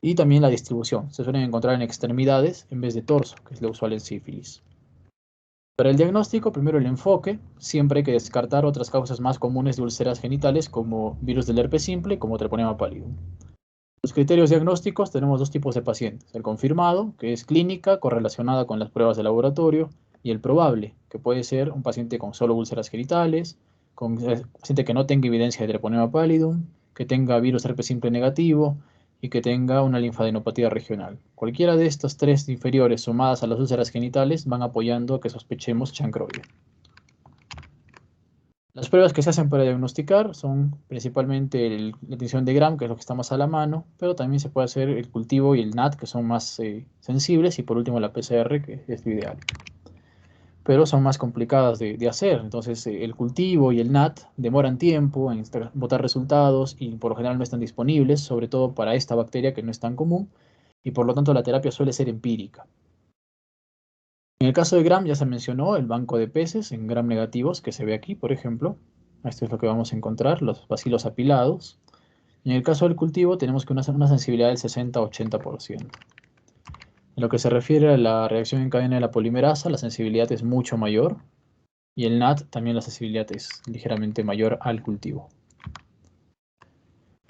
Y también la distribución. Se suelen encontrar en extremidades en vez de torso, que es lo usual en sífilis. Para el diagnóstico, primero el enfoque. Siempre hay que descartar otras causas más comunes de úlceras genitales como virus del herpes simple, como treponema pallidum. Los criterios diagnósticos tenemos dos tipos de pacientes. El confirmado, que es clínica correlacionada con las pruebas de laboratorio, y el probable, que puede ser un paciente con solo úlceras genitales, con un paciente que no tenga evidencia de treponema pallidum, que tenga virus herpes simple negativo y que tenga una linfadenopatía regional. Cualquiera de estas tres inferiores sumadas a las úlceras genitales van apoyando a que sospechemos chancroide. Las pruebas que se hacen para diagnosticar son principalmente la tinción de Gram, que es lo que está más a la mano, pero también se puede hacer el cultivo y el NAT, que son más sensibles, y por último la PCR, que es lo ideal. Pero son más complicadas de hacer, entonces el cultivo y el NAT demoran tiempo en botar resultados y por lo general no están disponibles, sobre todo para esta bacteria que no es tan común, y por lo tanto la terapia suele ser empírica. En el caso de Gram ya se mencionó el banco de peces en Gram negativos que se ve aquí, por ejemplo. Esto es lo que vamos a encontrar, los bacilos apilados. Y en el caso del cultivo tenemos que una sensibilidad del 60-80%. En lo que se refiere a la reacción en cadena de la polimerasa, la sensibilidad es mucho mayor. Y el NAT también la sensibilidad es ligeramente mayor al cultivo.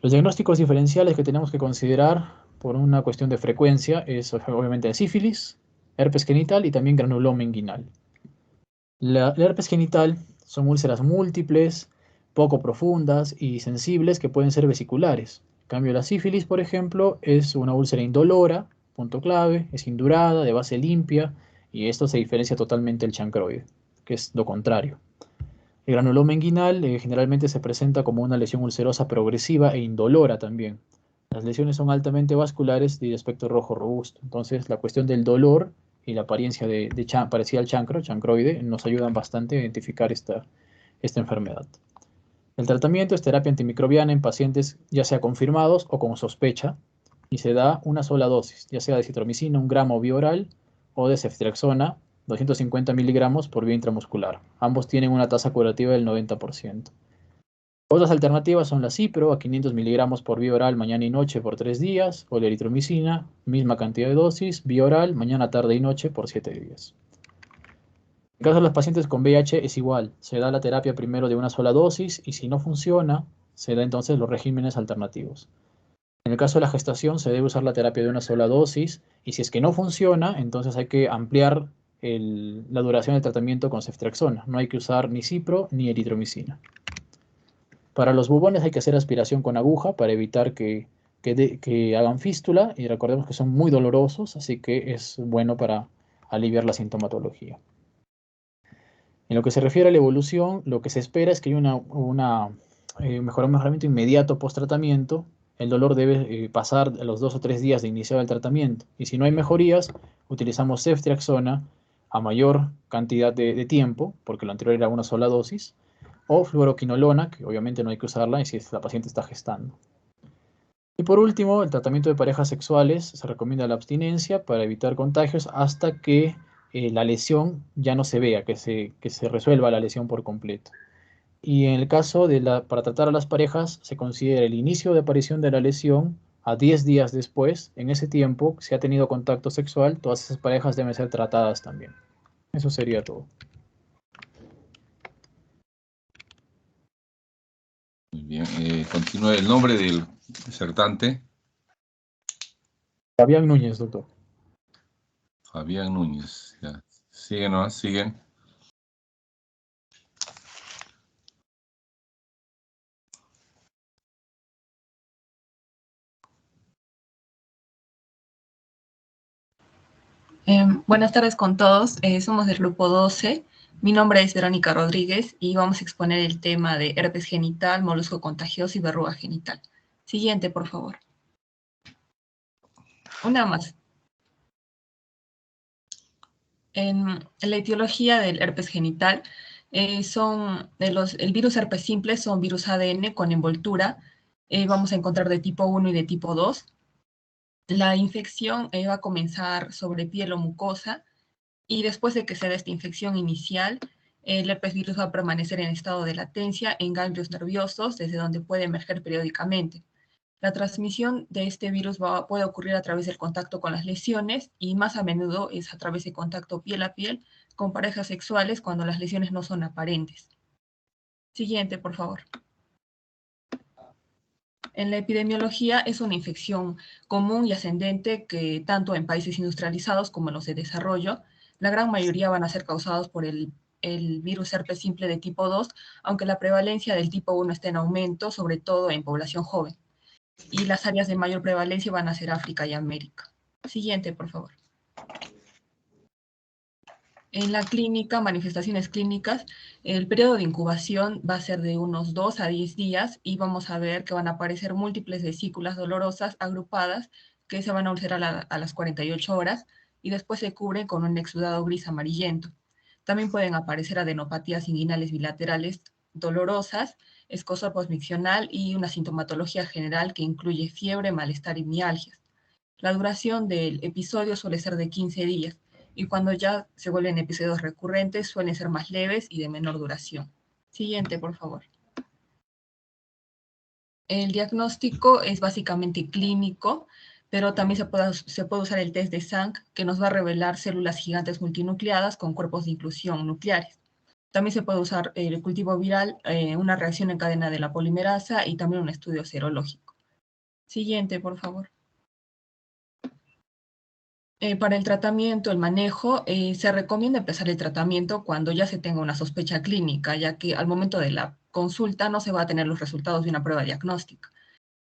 Los diagnósticos diferenciales que tenemos que considerar por una cuestión de frecuencia es obviamente de sífilis, herpes genital y también granuloma inguinal. La herpes genital son úlceras múltiples, poco profundas y sensibles que pueden ser vesiculares. En cambio, la sífilis, por ejemplo, es una úlcera indolora, punto clave, es indurada, de base limpia, y esto se diferencia totalmente del chancroide, que es lo contrario. El granuloma inguinal generalmente se presenta como una lesión ulcerosa progresiva e indolora también. Las lesiones son altamente vasculares y de aspecto rojo robusto. Entonces, la cuestión del dolor y la apariencia parecida al chancroide, nos ayudan bastante a identificar esta enfermedad. El tratamiento es terapia antimicrobiana en pacientes ya sea confirmados o con sospecha, y se da una sola dosis, ya sea de citromicina 1 gramo vía oral o de ceftriaxona 250 miligramos por vía intramuscular. Ambos tienen una tasa curativa del 90%. Otras alternativas son la cipro a 500 miligramos por vía oral mañana y noche por 3 días, o la eritromicina, misma cantidad de dosis, vía oral mañana, tarde y noche por 7 días. En caso de los pacientes con VIH es igual, se da la terapia primero de una sola dosis y si no funciona, se da entonces los regímenes alternativos. En el caso de la gestación se debe usar la terapia de una sola dosis y si es que no funciona, entonces hay que ampliar la duración del tratamiento con ceftriaxona. No hay que usar ni cipro ni eritromicina. Para los bubones hay que hacer aspiración con aguja para evitar que hagan fístula y recordemos que son muy dolorosos, así que es bueno para aliviar la sintomatología. En lo que se refiere a la evolución, lo que se espera es que haya un mejoramiento inmediato post-tratamiento. El dolor debe pasar a los 2 o 3 días de iniciar el tratamiento. Y si no hay mejorías, utilizamos ceftriaxona a mayor cantidad de tiempo, porque lo anterior era una sola dosis, o fluoroquinolona, que obviamente no hay que usarla si la paciente está gestando. Y por último, el tratamiento de parejas sexuales, se recomienda la abstinencia para evitar contagios hasta que la lesión ya no se vea, que se resuelva la lesión por completo. Y en el caso para tratar a las parejas, se considera el inicio de aparición de la lesión a 10 días después. En ese tiempo, si ha tenido contacto sexual, todas esas parejas deben ser tratadas también. Eso sería todo. Muy bien. Continúa el nombre del disertante. Fabián Núñez, doctor. Fabián Núñez. Ya. Siguen nomás, siguen. Buenas tardes con todos. Somos del grupo 12. Mi nombre es Verónica Rodríguez y vamos a exponer el tema de herpes genital, molusco contagioso y verruga genital. Siguiente, por favor. Una más. En la etiología del herpes genital, el virus herpes simple son virus ADN con envoltura. Vamos a encontrar de tipo 1 y de tipo 2. La infección va a comenzar sobre piel o mucosa y después de que se dé esta infección inicial, el herpes virus va a permanecer en estado de latencia en ganglios nerviosos, desde donde puede emerger periódicamente. La transmisión de este virus puede ocurrir a través del contacto con las lesiones y más a menudo es a través de contacto piel a piel con parejas sexuales cuando las lesiones no son aparentes. Siguiente, por favor. En la epidemiología es una infección común y ascendente que tanto en países industrializados como en los de desarrollo, la gran mayoría van a ser causados por el virus herpes simple de tipo 2, aunque la prevalencia del tipo 1 está en aumento, sobre todo en población joven. Y las áreas de mayor prevalencia van a ser África y América. Siguiente, por favor. En la clínica, manifestaciones clínicas, el periodo de incubación va a ser de unos 2 a 10 días y vamos a ver que van a aparecer múltiples vesículas dolorosas agrupadas que se van a ulcerar a las 48 horas y después se cubren con un exudado gris amarillento. También pueden aparecer adenopatías inguinales bilaterales dolorosas, escozor posmiccional y una sintomatología general que incluye fiebre, malestar y mialgias. La duración del episodio suele ser de 15 días y cuando ya se vuelven episodios recurrentes suelen ser más leves y de menor duración. Siguiente, por favor. El diagnóstico es básicamente clínico, pero también se puede usar el test de Zank, que nos va a revelar células gigantes multinucleadas con cuerpos de inclusión nucleares. También se puede usar el cultivo viral, una reacción en cadena de la polimerasa y también un estudio serológico. Siguiente, por favor. Para el tratamiento, el manejo, se recomienda empezar el tratamiento cuando ya se tenga una sospecha clínica, ya que al momento de la consulta no se va a tener los resultados de una prueba diagnóstica.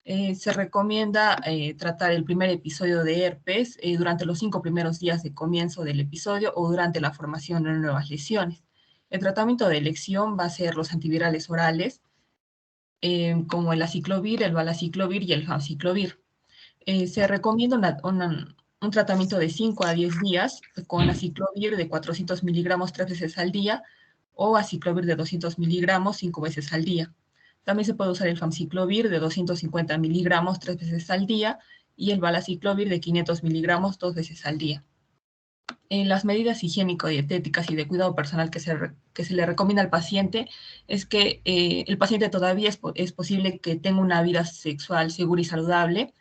Se recomienda tratar el primer episodio de herpes durante los 5 primeros días de comienzo del episodio o durante la formación de nuevas lesiones. El tratamiento de elección va a ser los antivirales orales, como el aciclovir, el valaciclovir y el famciclovir. Se recomienda un tratamiento de 5 a 10 días con aciclovir de 400 miligramos 3 veces al día o aciclovir de 200 miligramos 5 veces al día. También se puede usar el famciclovir de 250 miligramos 3 veces al día y el valaciclovir de 500 miligramos 2 veces al día. Las medidas higiénico-dietéticas y de cuidado personal que se le recomienda al paciente es que el paciente todavía es posible que tenga una vida sexual segura y saludable,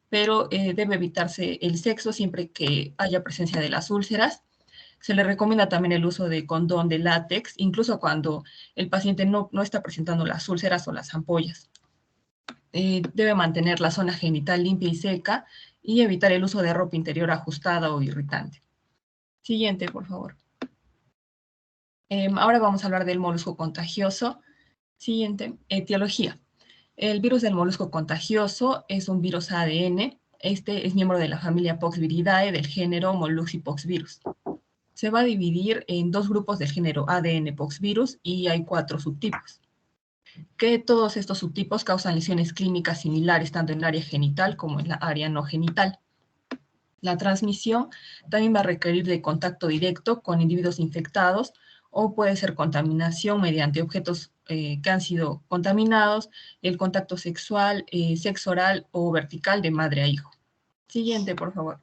pero debe evitarse el sexo siempre que haya presencia de las úlceras. Se le recomienda también el uso de condón de látex, incluso cuando el paciente no está presentando las úlceras o las ampollas. Debe mantener la zona genital limpia y seca y evitar el uso de ropa interior ajustada o irritante. Siguiente, por favor. Ahora vamos a hablar del molusco contagioso. Siguiente, etiología. El virus del molusco contagioso es un virus ADN. Este es miembro de la familia Poxviridae del género Moluxipoxvirus. Se va a dividir en dos grupos del género ADN Poxvirus y hay 4 subtipos. Que todos estos subtipos causan lesiones clínicas similares tanto en el área genital como en la área no genital. La transmisión también va a requerir de contacto directo con individuos infectados o puede ser contaminación mediante objetos que han sido contaminados, el contacto sexual, sexo oral o vertical de madre a hijo. Siguiente, por favor.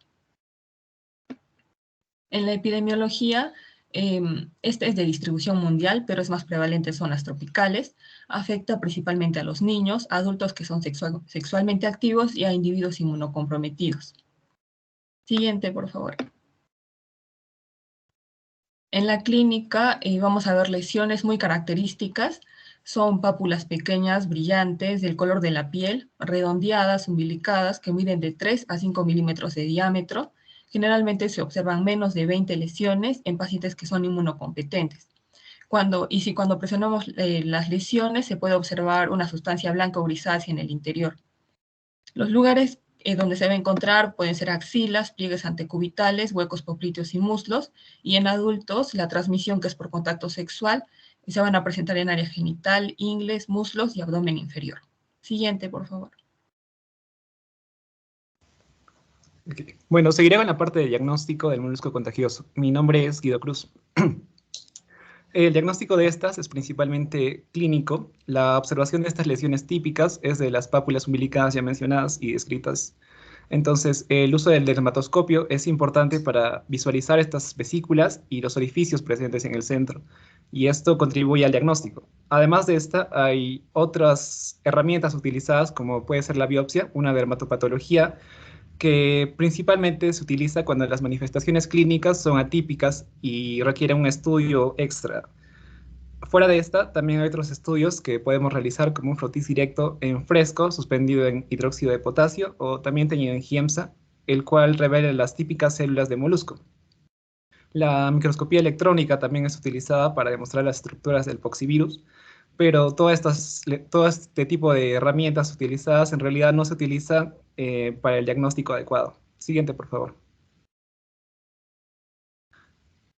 En la epidemiología, esta es de distribución mundial, pero es más prevalente en zonas tropicales. Afecta principalmente a los niños, adultos que son sexualmente activos y a individuos inmunocomprometidos. Siguiente, por favor. En la clínica vamos a ver lesiones muy características. Son pápulas pequeñas, brillantes, del color de la piel, redondeadas, umbilicadas, que miden de 3 a 5 milímetros de diámetro. Generalmente se observan menos de 20 lesiones en pacientes que son inmunocompetentes. Cuando presionamos las lesiones, se puede observar una sustancia blanca o grisácea en el interior. Los lugares donde se debe encontrar pueden ser axilas, pliegues antecubitales, huecos popliteos y muslos, y en adultos la transmisión, que es por contacto sexual, se van a presentar en área genital, ingles, muslos y abdomen inferior. Siguiente, por favor. Okay. Bueno, seguiré con la parte de diagnóstico del molusco contagioso. Mi nombre es Guido Cruz. El diagnóstico de estas es principalmente clínico. La observación de estas lesiones típicas es de las pápulas umbilicadas ya mencionadas y descritas. Entonces, el uso del dermatoscopio es importante para visualizar estas vesículas y los orificios presentes en el centro, y esto contribuye al diagnóstico. Además de esta, hay otras herramientas utilizadas, como puede ser la biopsia, una dermatopatología, que principalmente se utiliza cuando las manifestaciones clínicas son atípicas y requieren un estudio extra. Fuera de esta, también hay otros estudios que podemos realizar, como un frotis directo en fresco, suspendido en hidróxido de potasio, o también teñido en GIEMSA, el cual revela las típicas células de molusco. La microscopía electrónica también es utilizada para demostrar las estructuras del poxivirus, pero todo este tipo de herramientas utilizadas en realidad no se utilizan para el diagnóstico adecuado. Siguiente, por favor.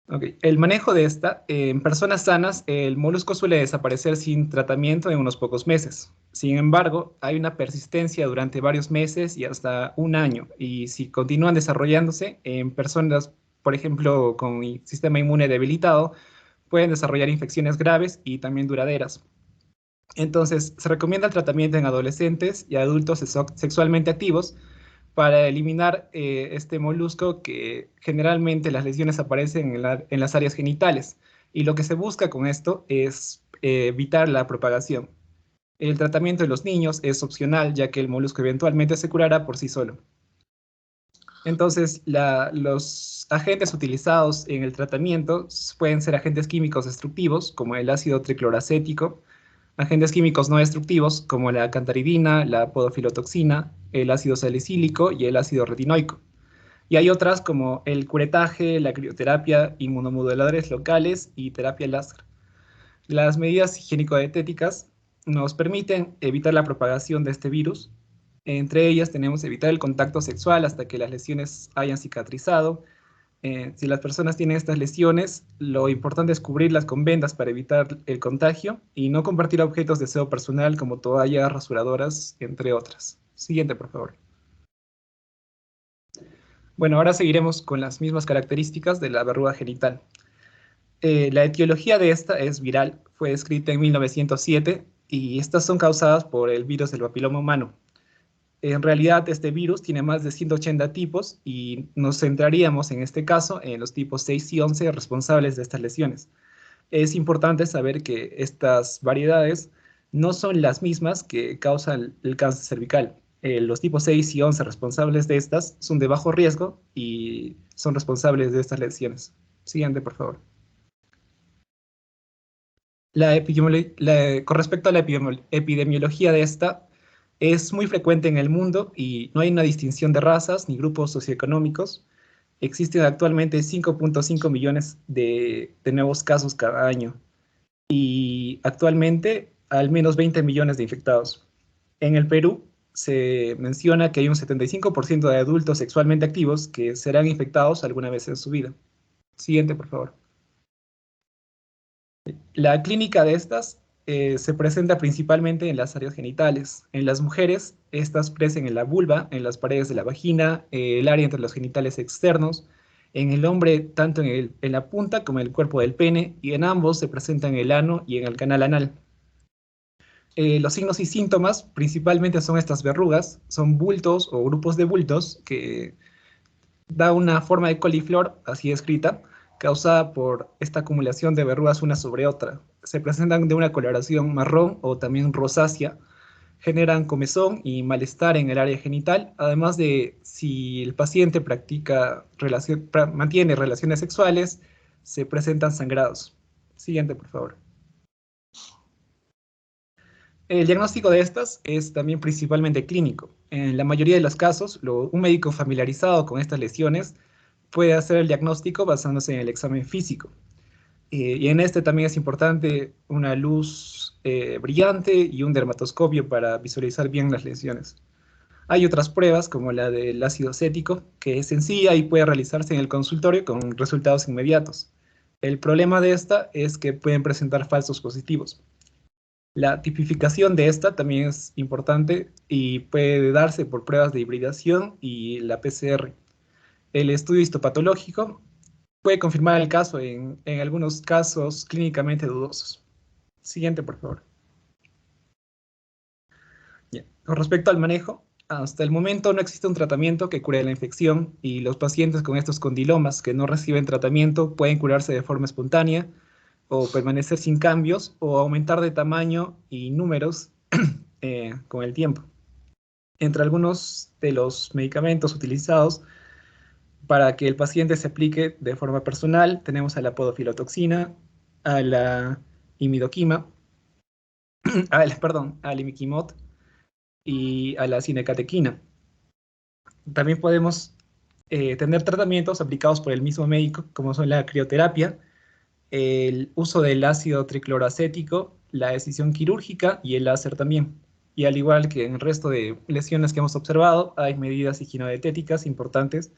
Okay. El manejo de esta, en personas sanas, el molusco suele desaparecer sin tratamiento en unos pocos meses. Sin embargo, hay una persistencia durante varios meses y hasta un año, y si continúan desarrollándose en personas, por ejemplo, con sistema inmune debilitado, pueden desarrollar infecciones graves y también duraderas. Entonces, se recomienda el tratamiento en adolescentes y adultos sexualmente activos para eliminar este molusco, que generalmente las lesiones aparecen en las áreas genitales. Y lo que se busca con esto es evitar la propagación. El tratamiento de los niños es opcional, ya que el molusco eventualmente se curará por sí solo. Entonces, los agentes utilizados en el tratamiento pueden ser agentes químicos destructivos, como el ácido tricloracético, agentes químicos no destructivos, como la cantaridina, la podofilotoxina, el ácido salicílico y el ácido retinoico. Y hay otras como el curetaje, la crioterapia, inmunomoduladores locales y terapia láser. Las medidas higiénico-dietéticas nos permiten evitar la propagación de este virus. Entre ellas tenemos evitar el contacto sexual hasta que las lesiones hayan cicatrizado. Si las personas tienen estas lesiones, lo importante es cubrirlas con vendas para evitar el contagio y no compartir objetos de aseo personal como toallas, rasuradoras, entre otras. Siguiente, por favor. Bueno, ahora seguiremos con las mismas características de la verruga genital. La etiología de esta es viral, fue descrita en 1907 y estas son causadas por el virus del papiloma humano. En realidad, este virus tiene más de 180 tipos y nos centraríamos en este caso en los tipos 6 y 11 responsables de estas lesiones. Es importante saber que estas variedades no son las mismas que causan el cáncer cervical. Los tipos 6 y 11 responsables de estas son de bajo riesgo y son responsables de estas lesiones. Siguiente, por favor. Con respecto a la epidemiología de esta, es muy frecuente en el mundo y no hay una distinción de razas ni grupos socioeconómicos. Existen actualmente 5.5 millones de nuevos casos cada año y actualmente al menos 20 millones de infectados. En el Perú se menciona que hay un 75% de adultos sexualmente activos que serán infectados alguna vez en su vida. Siguiente, por favor. La clínica de estas se presenta principalmente en las áreas genitales. En las mujeres, estas crecen en la vulva, en las paredes de la vagina, el área entre los genitales externos. En el hombre, tanto en la punta como en el cuerpo del pene, y en ambos se presentan en el ano y en el canal anal. Los signos y síntomas principalmente son estas verrugas, son bultos o grupos de bultos que da una forma de coliflor, así escrita, causada por esta acumulación de verrugas una sobre otra. Se presentan de una coloración marrón o también rosácea, generan comezón y malestar en el área genital, además de si el paciente mantiene relaciones sexuales, se presentan sangrados. Siguiente, por favor. El diagnóstico de estas es también principalmente clínico. En la mayoría de los casos, un médico familiarizado con estas lesiones puede hacer el diagnóstico basándose en el examen físico. Y en este también es importante una luz brillante y un dermatoscopio para visualizar bien las lesiones. Hay otras pruebas, como la del ácido acético, que es sencilla y puede realizarse en el consultorio con resultados inmediatos. El problema de esta es que pueden presentar falsos positivos. La tipificación de esta también es importante y puede darse por pruebas de hibridación y la PCR. El estudio histopatológico puede confirmar el caso en algunos casos clínicamente dudosos. Siguiente, por favor. Bien. Con respecto al manejo, hasta el momento no existe un tratamiento que cure la infección y los pacientes con estos condilomas que no reciben tratamiento pueden curarse de forma espontánea o permanecer sin cambios o aumentar de tamaño y números con el tiempo. Entre algunos de los medicamentos utilizados para que el paciente se aplique de forma personal, tenemos a la podofilotoxina, a la imidoquima, al imiquimod y a la cinecatequina. También podemos tener tratamientos aplicados por el mismo médico, como son la crioterapia, el uso del ácido tricloroacético, la decisión quirúrgica y el láser también. Y al igual que en el resto de lesiones que hemos observado, hay medidas higienodietéticas importantes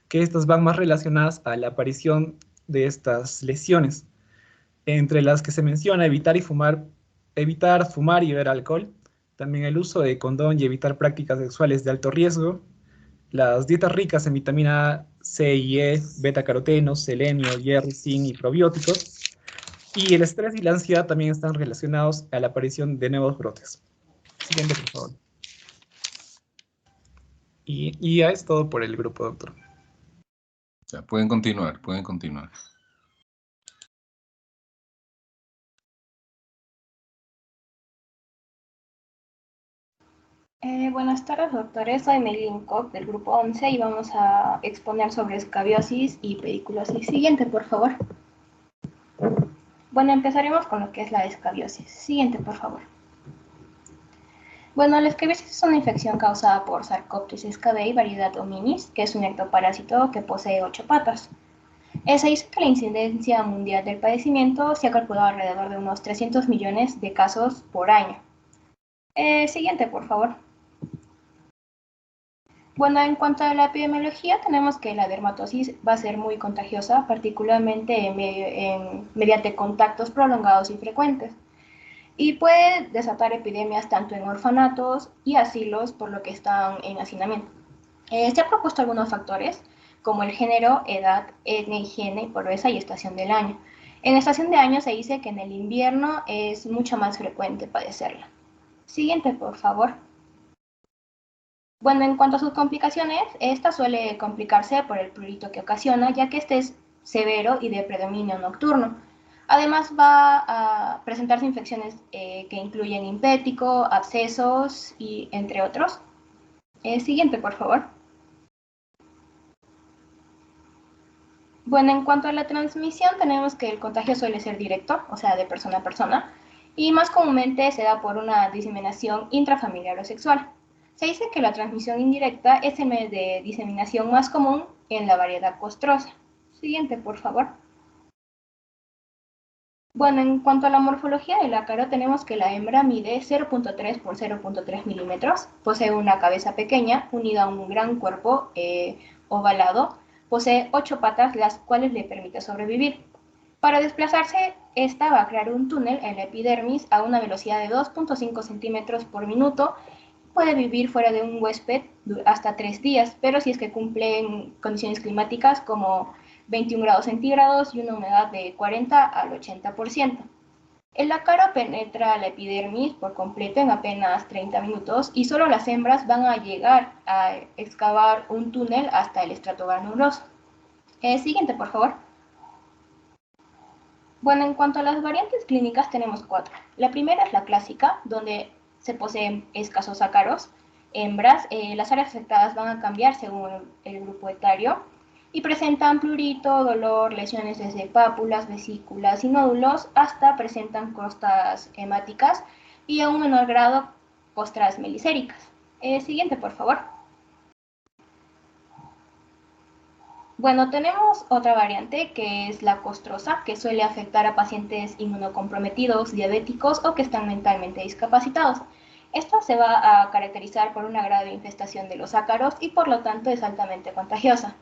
que estas van más relacionadas a la aparición de estas lesiones, entre las que se menciona evitar fumar y beber alcohol, también el uso de condón y evitar prácticas sexuales de alto riesgo, las dietas ricas en vitamina C y E, beta-carotenos, selenio, hierro, zinc y probióticos, y el estrés y la ansiedad también están relacionados a la aparición de nuevos brotes. Siguiente, por favor. Y ya es todo por el grupo, doctor. Ya, pueden continuar, pueden continuar. Buenas tardes, doctores. Soy Meilin Koch del grupo 11 y vamos a exponer sobre escabiosis y pediculosis. Siguiente, por favor. Bueno, empezaremos con lo que es la escabiosis. Siguiente, por favor. Bueno, la escabiosis es una infección causada por Sarcoptes scabiei, variedad hominis, que es un ectoparásito que posee 8 patas. Se dice que la incidencia mundial del padecimiento se ha calculado alrededor de unos 300 millones de casos por año. Siguiente, por favor. Bueno, en cuanto a la epidemiología, tenemos que la dermatosis va a ser muy contagiosa, particularmente mediante contactos prolongados y frecuentes. Y puede desatar epidemias tanto en orfanatos y asilos, por lo que están en hacinamiento. Se han propuesto algunos factores, como el género, edad, etnia, higiene, pobreza y estación del año. En estación de año se dice que en el invierno es mucho más frecuente padecerla. Siguiente, por favor. Bueno, en cuanto a sus complicaciones, esta suele complicarse por el prurito que ocasiona, ya que este es severo y de predominio nocturno. Además va a presentarse infecciones que incluyen impético, abscesos y entre otros. Siguiente, por favor. Bueno, en cuanto a la transmisión, tenemos que el contagio suele ser directo, o sea, de persona a persona, y más comúnmente se da por una diseminación intrafamiliar o sexual. Se dice que la transmisión indirecta es el medio de diseminación más común en la variedad costrosa. Siguiente, por favor. Bueno, en cuanto a la morfología del ácaro, tenemos que la hembra mide 0.3 por 0.3 milímetros, posee una cabeza pequeña unida a un gran cuerpo ovalado, posee 8 patas, las cuales le permite sobrevivir. Para desplazarse, esta va a crear un túnel en la epidermis a una velocidad de 2.5 centímetros por minuto. Puede vivir fuera de un huésped hasta 3 días, pero si es que cumplen condiciones climáticas como 21 grados centígrados y una humedad de 40 al 80%. El ácaro penetra la epidermis por completo en apenas 30 minutos y solo las hembras van a llegar a excavar un túnel hasta el estrato granuloso. Siguiente, por favor. Bueno, en cuanto a las variantes clínicas tenemos 4. La primera es la clásica, donde se poseen escasos ácaros, hembras. Las áreas afectadas van a cambiar según el grupo etario y presentan prurito, dolor, lesiones desde pápulas, vesículas y nódulos hasta presentan costas hemáticas y a un menor grado costras melicéricas. Siguiente, por favor. Bueno, tenemos otra variante que es la costrosa, que suele afectar a pacientes inmunocomprometidos, diabéticos o que están mentalmente discapacitados. Esta se va a caracterizar por una grave infestación de los ácaros y por lo tanto es altamente contagiosa.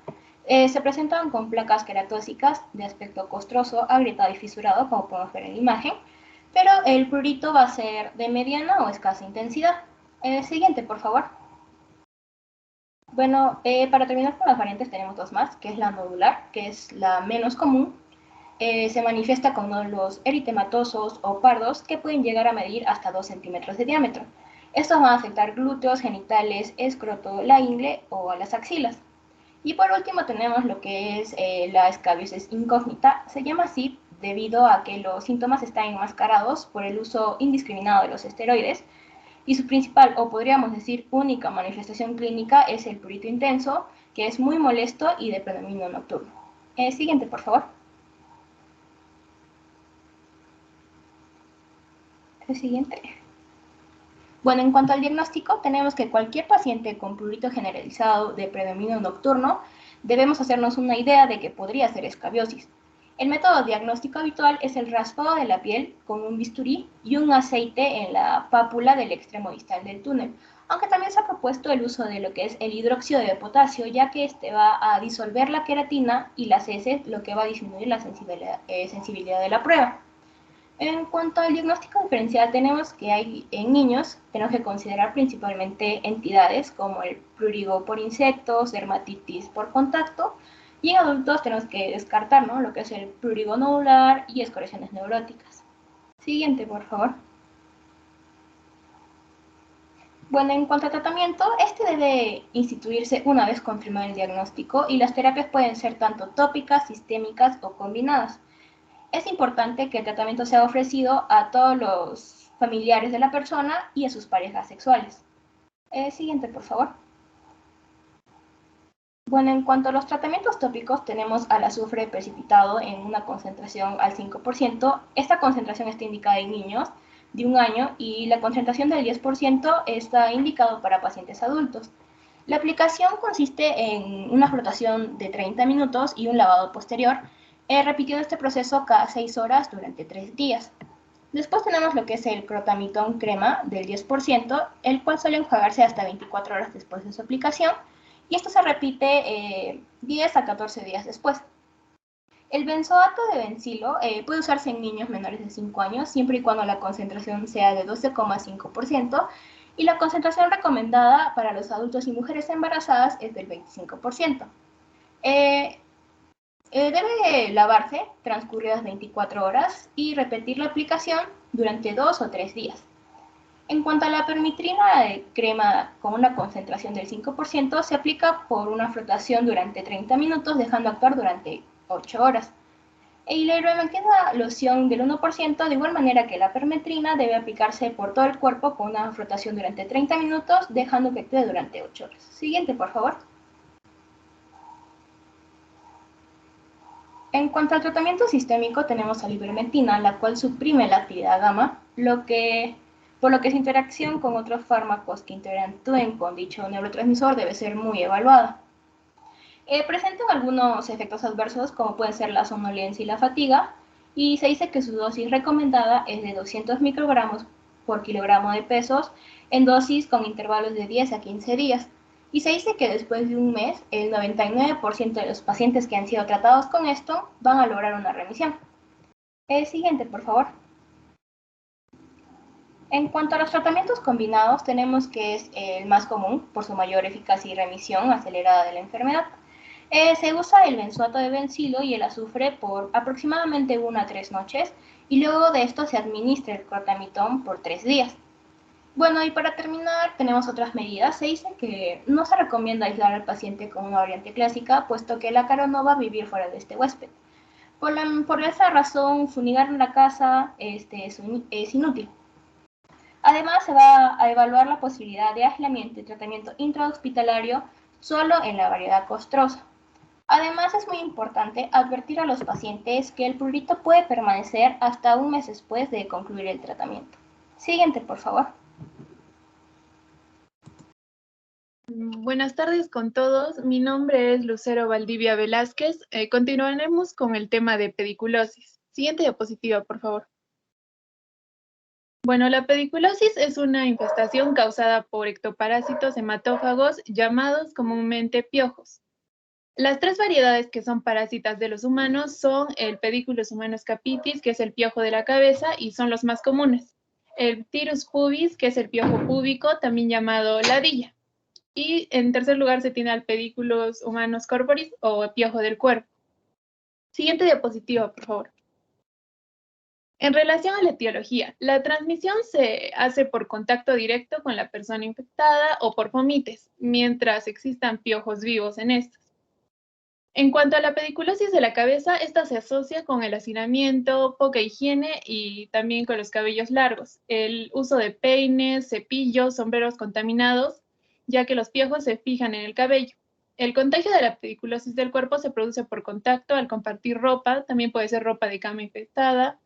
Se presentan con placas queratóxicas de aspecto costroso, agrietado y fisurado, como podemos ver en la imagen, pero el prurito va a ser de mediana o escasa intensidad. Siguiente, por favor. Bueno, para terminar con las variantes tenemos 2 más, que es la nodular, que es la menos común. Se manifiesta con nódulos eritematosos o pardos que pueden llegar a medir hasta 2 centímetros de diámetro. Estos van a afectar glúteos, genitales, escroto, la ingle o a las axilas. Y por último tenemos lo que es la escabiosis incógnita. Se llama así debido a que los síntomas están enmascarados por el uso indiscriminado de los esteroides, y su principal, o podríamos decir única manifestación clínica es el prurito intenso, que es muy molesto y de predominio nocturno. Siguiente, por favor. El siguiente. Bueno, en cuanto al diagnóstico, tenemos que cualquier paciente con prurito generalizado de predominio nocturno, debemos hacernos una idea de que podría ser escabiosis. El método diagnóstico habitual es el raspado de la piel con un bisturí y un aceite en la pápula del extremo distal del túnel, aunque también se ha propuesto el uso de lo que es el hidróxido de potasio, ya que este va a disolver la queratina y las heces, lo que va a disminuir la sensibilidad de la prueba. En cuanto al diagnóstico diferencial, tenemos que hay en niños, tenemos que considerar principalmente entidades como el prurigo por insectos, dermatitis por contacto, y en adultos tenemos que descartar, ¿no?, lo que es el prurigo nodular y escoriaciones neuróticas. Siguiente, por favor. Bueno, en cuanto a tratamiento, este debe instituirse una vez confirmado el diagnóstico y las terapias pueden ser tanto tópicas, sistémicas o combinadas. Es importante que el tratamiento sea ofrecido a todos los familiares de la persona y a sus parejas sexuales. Siguiente, por favor. Bueno, en cuanto a los tratamientos tópicos, tenemos al azufre precipitado en una concentración al 5%. Esta concentración está indicada en niños de 1 año y la concentración del 10% está indicado para pacientes adultos. La aplicación consiste en una flotación de 30 minutos y un lavado posterior, repitiendo este proceso cada 6 horas durante 3 días. Después tenemos lo que es el crotamitón crema del 10%, el cual suele enjuagarse hasta 24 horas después de su aplicación, y esto se repite 10 a 14 días después. El benzoato de bencilo puede usarse en niños menores de 5 años, siempre y cuando la concentración sea de 12,5%, y la concentración recomendada para los adultos y mujeres embarazadas es del 25%. Debe lavarse transcurridas 24 horas y repetir la aplicación durante 2 o 3 días. En cuanto a la permitrina, crema con una concentración del 5%, se aplica por una frotación durante 30 minutos, dejando actuar durante 8 horas. Y la ivermectina loción del 1%, de igual manera que la permetrina, debe aplicarse por todo el cuerpo con una frotación durante 30 minutos, dejando que actúe durante 8 horas. Siguiente, por favor. En cuanto al tratamiento sistémico, tenemos a la ivermectina, la cual suprime la actividad gamma, por lo que su interacción con otros fármacos que interactúen con dicho neurotransmisor debe ser muy evaluada. Presentan algunos efectos adversos, como pueden ser la somnolencia y la fatiga, y se dice que su dosis recomendada es de 200 microgramos por kilogramo de pesos, en dosis con intervalos de 10 a 15 días. Y se dice que después de un mes, el 99% de los pacientes que han sido tratados con esto van a lograr una remisión. El siguiente, por favor. En cuanto a los tratamientos combinados, tenemos que es el más común por su mayor eficacia y remisión acelerada de la enfermedad. Se usa el benzoato de bencilo y el azufre por aproximadamente 1 a 3 noches, y luego de esto se administra el clortamitón por 3 días. Bueno, y para terminar, tenemos otras medidas. Se dice que no se recomienda aislar al paciente con una variante clásica, puesto que el ácaro no va a vivir fuera de este huésped. Por esa razón, fumigar en la casa es inútil. Además, se va a evaluar la posibilidad de aislamiento y tratamiento intrahospitalario solo en la variedad costrosa. Además, es muy importante advertir a los pacientes que el prurito puede permanecer hasta un mes después de concluir el tratamiento. Siguiente, por favor. Buenas tardes con todos. Mi nombre es Lucero Valdivia Velázquez. Continuaremos con el tema de pediculosis. Siguiente diapositiva, por favor. Bueno, la pediculosis es una infestación causada por ectoparásitos hematófagos llamados comúnmente piojos. Las 3 variedades que son parásitas de los humanos son el Pediculus humanus capitis, que es el piojo de la cabeza, y son los más comunes. El Ptirus pubis, que es el piojo púbico, también llamado ladilla. Y en tercer lugar se tiene al Pediculus humanus corporis, o piojo del cuerpo. Siguiente diapositiva, por favor. En relación a la etiología, la transmisión se hace por contacto directo con la persona infectada o por fomites, mientras existan piojos vivos en estos. En cuanto a la pediculosis de la cabeza, esta se asocia con el hacinamiento, poca higiene y también con los cabellos largos, el uso de peines, cepillos, sombreros contaminados, ya que los piojos se fijan en el cabello. El contagio de la pediculosis del cuerpo se produce por contacto al compartir ropa, también puede ser ropa de cama infectada,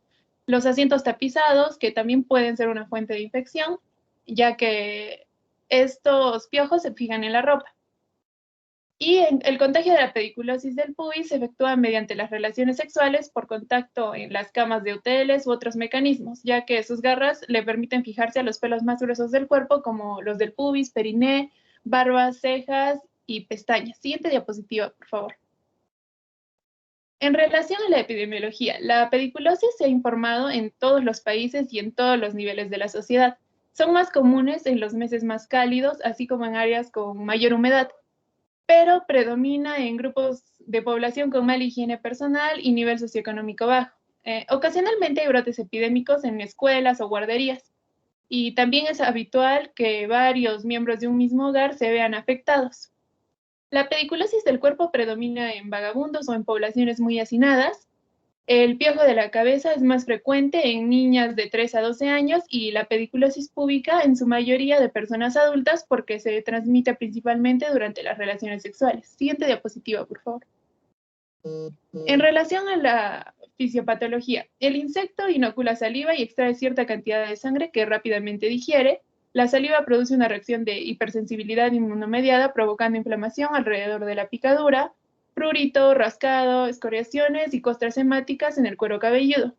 los asientos tapizados, que también pueden ser una fuente de infección, ya que estos piojos se fijan en la ropa. Y el contagio de la pediculosis del pubis se efectúa mediante las relaciones sexuales por contacto en las camas de hoteles u otros mecanismos, ya que sus garras le permiten fijarse a los pelos más gruesos del cuerpo, como los del pubis, periné, barbas, cejas y pestañas. Siguiente diapositiva, por favor. En relación a la epidemiología, la pediculosis se ha informado en todos los países y en todos los niveles de la sociedad. Son más comunes en los meses más cálidos, así como en áreas con mayor humedad, pero predomina en grupos de población con mala higiene personal y nivel socioeconómico bajo. Ocasionalmente hay brotes epidémicos en escuelas o guarderías, y también es habitual que varios miembros de un mismo hogar se vean afectados. La pediculosis del cuerpo predomina en vagabundos o en poblaciones muy hacinadas. El piojo de la cabeza es más frecuente en niñas de 3 a 12 años y la pediculosis púbica en su mayoría de personas adultas, porque se transmite principalmente durante las relaciones sexuales. Siguiente diapositiva, por favor. En relación a la fisiopatología, el insecto inocula saliva y extrae cierta cantidad de sangre que rápidamente digiere. La saliva produce una reacción de hipersensibilidad inmunomediada, provocando inflamación alrededor de la picadura, prurito, rascado, escoriaciones y costras hemáticas en el cuero cabelludo.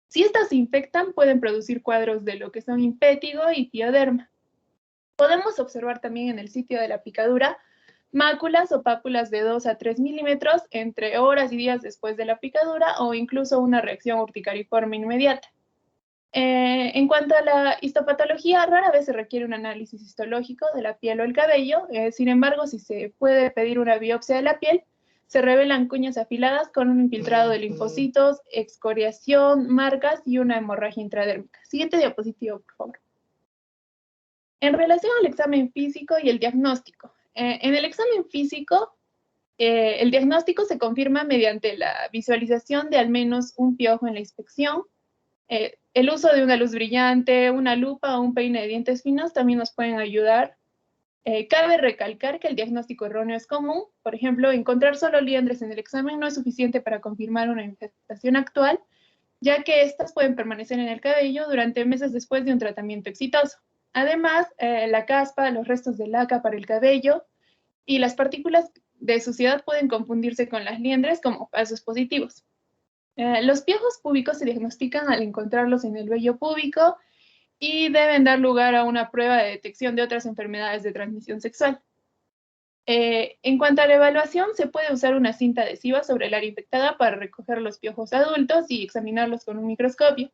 Si estas se infectan, pueden producir cuadros de lo que son impétigo y pioderma. Podemos observar también en el sitio de la picadura máculas o pápulas de 2 a 3 milímetros entre horas y días después de la picadura, o incluso una reacción urticariforme inmediata. En cuanto a la histopatología, rara vez se requiere un análisis histológico de la piel o el cabello. Sin embargo, si se puede pedir una biopsia de la piel, se revelan cuñas afiladas con un infiltrado de linfocitos, excoriación, marcas y una hemorragia intradérmica. Siguiente diapositiva, por favor. En relación al examen físico y el diagnóstico. En el examen físico, el diagnóstico se confirma mediante la visualización de al menos un piojo en la inspección. El uso de una luz brillante, una lupa o un peine de dientes finos también nos pueden ayudar. Cabe recalcar que el diagnóstico erróneo es común. Por ejemplo, encontrar solo liendres en el examen no es suficiente para confirmar una infestación actual, ya que estas pueden permanecer en el cabello durante meses después de un tratamiento exitoso. Además, la caspa, los restos de laca para el cabello y las partículas de suciedad pueden confundirse con las liendres como falsos positivos. Los piojos púbicos se diagnostican al encontrarlos en el vello púbico y deben dar lugar a una prueba de detección de otras enfermedades de transmisión sexual. En cuanto a la evaluación, se puede usar una cinta adhesiva sobre el área infectada para recoger los piojos adultos y examinarlos con un microscopio.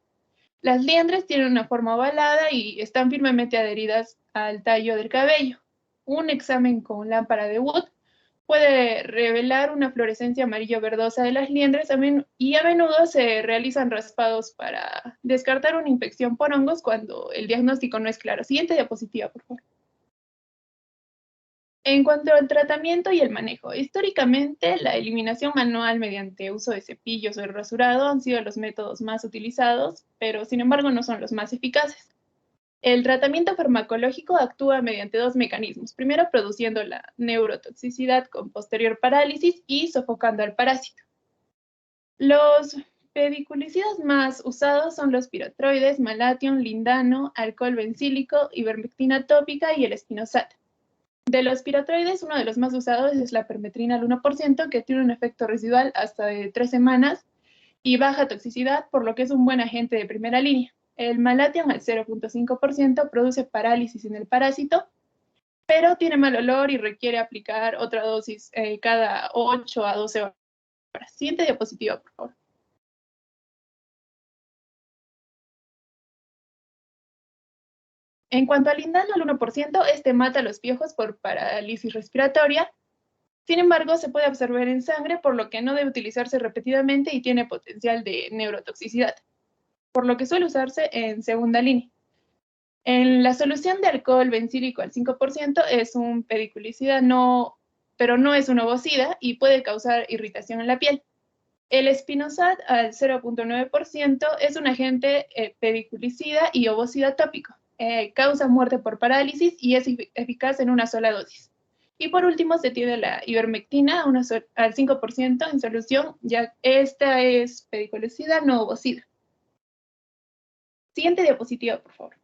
Las liendres tienen una forma ovalada y están firmemente adheridas al tallo del cabello. Un examen con lámpara de Wood puede revelar una fluorescencia amarillo-verdosa de las liendres y a menudo se realizan raspados para descartar una infección por hongos cuando el diagnóstico no es claro. Siguiente diapositiva, por favor. En cuanto al tratamiento y el manejo, históricamente la eliminación manual mediante uso de cepillos o el rasurado han sido los métodos más utilizados, pero sin embargo no son los más eficaces. El tratamiento farmacológico actúa mediante dos mecanismos. Primero, produciendo la neurotoxicidad con posterior parálisis y sofocando al parásito. Los pediculicidas más usados son los piratroides, malation, lindano, alcohol bencílico, ivermectina tópica y el espinosat. De los piratroides, uno de los más usados es la permetrina al 1%, que tiene un efecto residual hasta de 3 semanas y baja toxicidad, por lo que es un buen agente de primera línea. El malation al 0.5% produce parálisis en el parásito, pero tiene mal olor y requiere aplicar otra dosis cada 8 a 12 horas. Siguiente diapositiva, por favor. En cuanto al lindano al 1%, este mata los piojos por parálisis respiratoria. Sin embargo, se puede absorber en sangre, por lo que no debe utilizarse repetidamente y tiene potencial de neurotoxicidad, por lo que suele usarse en segunda línea. En la solución de alcohol bencílico al 5% es un pediculicida, pero no es un ovocida y puede causar irritación en la piel. El espinosat al 0.9% es un agente pediculicida y ovocida tópico. Causa muerte por parálisis y es eficaz en una sola dosis. Y por último se tiene la ivermectina al 5% en solución, ya esta es pediculicida, no ovocida. Siguiente diapositiva, por favor.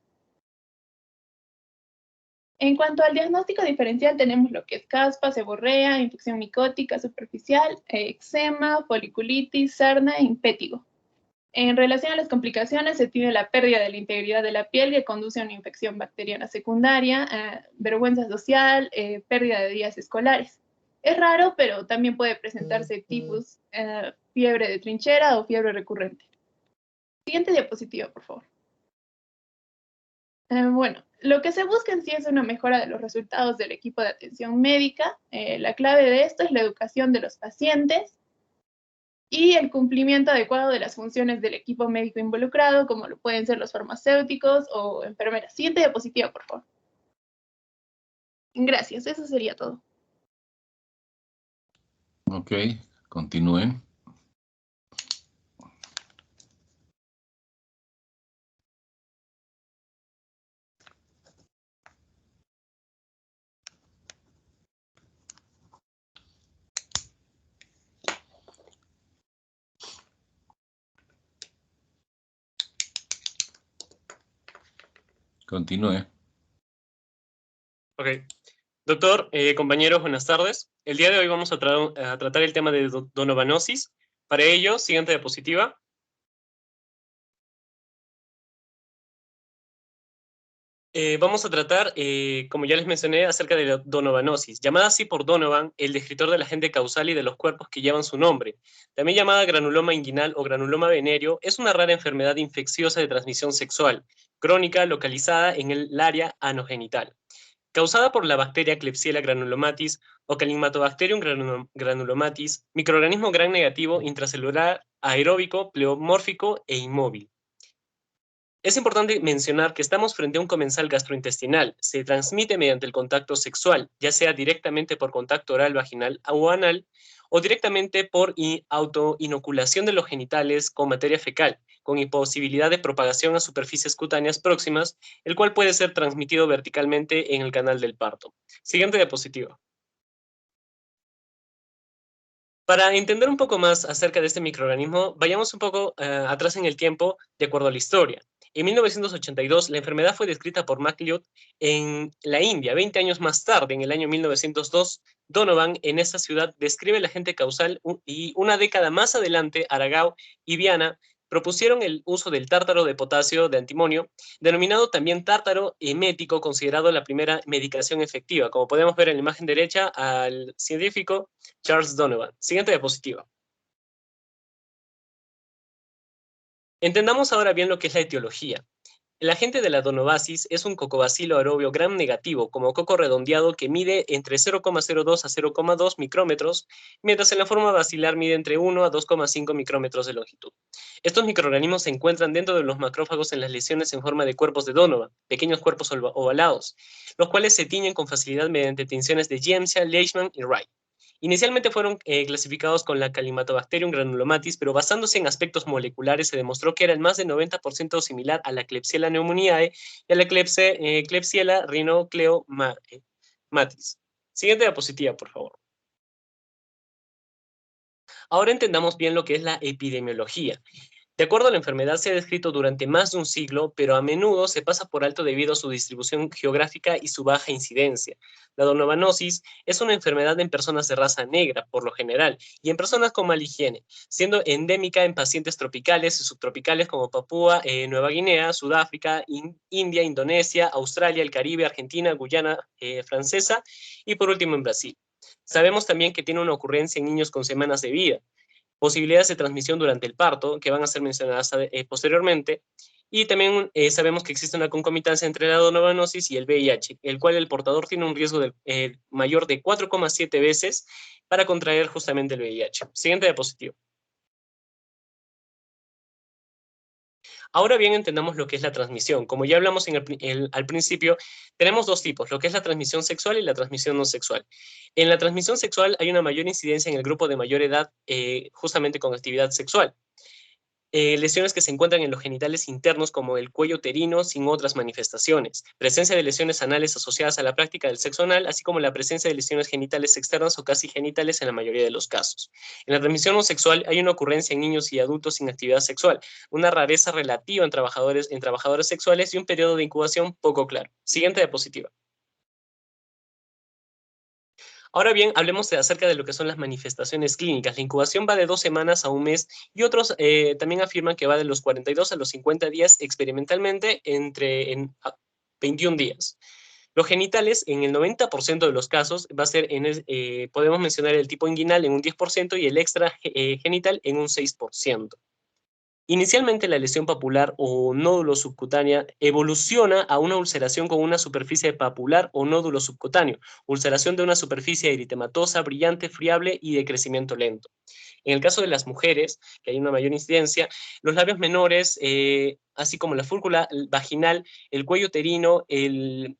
En cuanto al diagnóstico diferencial, tenemos lo que es caspa, seborrea, infección micótica superficial, eczema, foliculitis, sarna e impétigo. En relación a las complicaciones, se tiene la pérdida de la integridad de la piel que conduce a una infección bacteriana secundaria, vergüenza social, pérdida de días escolares. Es raro, pero también puede presentarse tifus, fiebre de trinchera o fiebre recurrente. Siguiente diapositiva, por favor. Bueno, lo que se busca en sí es una mejora de los resultados del equipo de atención médica. La clave de esto es la educación de los pacientes y el cumplimiento adecuado de las funciones del equipo médico involucrado, como lo pueden ser los farmacéuticos o enfermeras. Siguiente diapositiva, por favor. Gracias, eso sería todo. Ok, continúen. Continúe. Ok. Doctor, compañeros, buenas tardes. El día de hoy vamos a tratar el tema de donovanosis. Para ello, siguiente diapositiva. Vamos a tratar, como ya les mencioné, acerca de la donovanosis, llamada así por Donovan, el descriptor del agente causal y de los cuerpos que llevan su nombre. También llamada granuloma inguinal o granuloma venéreo, es una rara enfermedad infecciosa de transmisión sexual, crónica, localizada en el área anogenital, causada por la bacteria Klebsiella granulomatis o Calyptobacterium granulomatis, microorganismo gram negativo intracelular, aeróbico, pleomórfico e inmóvil. Es importante mencionar que estamos frente a un comensal gastrointestinal. Se transmite mediante el contacto sexual, ya sea directamente por contacto oral, vaginal o anal, o directamente por autoinoculación de los genitales con materia fecal, con imposibilidad de propagación a superficies cutáneas próximas, el cual puede ser transmitido verticalmente en el canal del parto. Siguiente diapositiva. Para entender un poco más acerca de este microorganismo, vayamos un poco atrás en el tiempo de acuerdo a la historia. En 1982, la enfermedad fue descrita por MacLeod en la India. 20 años más tarde, en el año 1902, Donovan en esa ciudad describe el agente causal y una década más adelante, Aragao y Viana propusieron el uso del tártaro de potasio de antimonio, denominado también tártaro emético, considerado la primera medicación efectiva. Como podemos ver en la imagen derecha, al científico Charles Donovan. Siguiente diapositiva. Entendamos ahora bien lo que es la etiología. El agente de la donobasis es un cocobacilo aerobio gram negativo, como coco redondeado, que mide entre 0,02 a 0,2 micrómetros, mientras en la forma bacilar mide entre 1 a 2,5 micrómetros de longitud. Estos microorganismos se encuentran dentro de los macrófagos en las lesiones en forma de cuerpos de Donovan, pequeños cuerpos ovalados, los cuales se tiñen con facilidad mediante tinciones de Giemsa, Leishman y Wright. Inicialmente fueron clasificados con la Calimantobacterium granulomatis, pero basándose en aspectos moleculares se demostró que era el más del 90% similar a la Klebsiella pneumoniae y a la Klebsiella rhinocleomatis. Siguiente diapositiva, por favor. Ahora entendamos bien lo que es la epidemiología. De acuerdo a la enfermedad, se ha descrito durante más de un siglo, pero a menudo se pasa por alto debido a su distribución geográfica y su baja incidencia. La donovanosis es una enfermedad en personas de raza negra, por lo general, y en personas con mala higiene, siendo endémica en pacientes tropicales y subtropicales como Papúa, Nueva Guinea, Sudáfrica, India, Indonesia, Australia, el Caribe, Argentina, Guyana Francesa y por último en Brasil. Sabemos también que tiene una ocurrencia en niños con semanas de vida, posibilidades de transmisión durante el parto, que van a ser mencionadas posteriormente, y también sabemos que existe una concomitancia entre la donovanosis y el VIH, el cual el portador tiene un riesgo mayor de 4,7 veces para contraer justamente el VIH. Siguiente diapositiva. Ahora bien, entendamos lo que es la transmisión. Como ya hablamos al principio, tenemos dos tipos, lo que es la transmisión sexual y la transmisión no sexual. En la transmisión sexual hay una mayor incidencia en el grupo de mayor edad, justamente con actividad sexual. Lesiones que se encuentran en los genitales internos como el cuello uterino sin otras manifestaciones, presencia de lesiones anales asociadas a la práctica del sexo anal, así como la presencia de lesiones genitales externas o casi genitales en la mayoría de los casos. En la transmisión no sexual hay una ocurrencia en niños y adultos sin actividad sexual, una rareza relativa en trabajadores sexuales y un periodo de incubación poco claro. Siguiente diapositiva. Ahora bien, hablemos acerca de lo que son las manifestaciones clínicas. La incubación va de 2 semanas a 1 mes y otros también afirman que va de los 42 a los 50 días experimentalmente en 21 días. Los genitales, en el 90% de los casos, va a ser, podemos mencionar el tipo inguinal en un 10% y el extragenital en un 6%. Inicialmente la lesión papular o nódulo subcutánea evoluciona a una ulceración con una superficie papular o nódulo subcutáneo, ulceración de una superficie eritematosa, brillante, friable y de crecimiento lento. En el caso de las mujeres, que hay una mayor incidencia, los labios menores, así como la fúrcula vaginal, el cuello uterino, el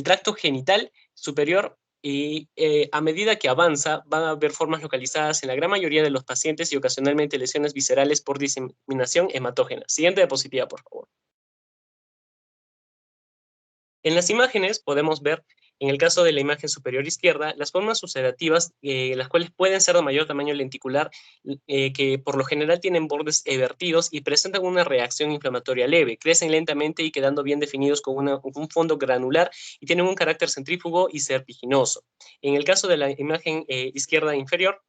tracto genital superior, y a medida que avanza van a haber formas localizadas en la gran mayoría de los pacientes y ocasionalmente lesiones viscerales por diseminación hematógena. Siguiente diapositiva, por favor. En las imágenes podemos ver, en el caso de la imagen superior izquierda, las formas ulcerativas, las cuales pueden ser de mayor tamaño lenticular, que por lo general tienen bordes evertidos y presentan una reacción inflamatoria leve, crecen lentamente y quedando bien definidos con un fondo granular y tienen un carácter centrífugo y serpiginoso. En el caso de la imagen izquierda inferior,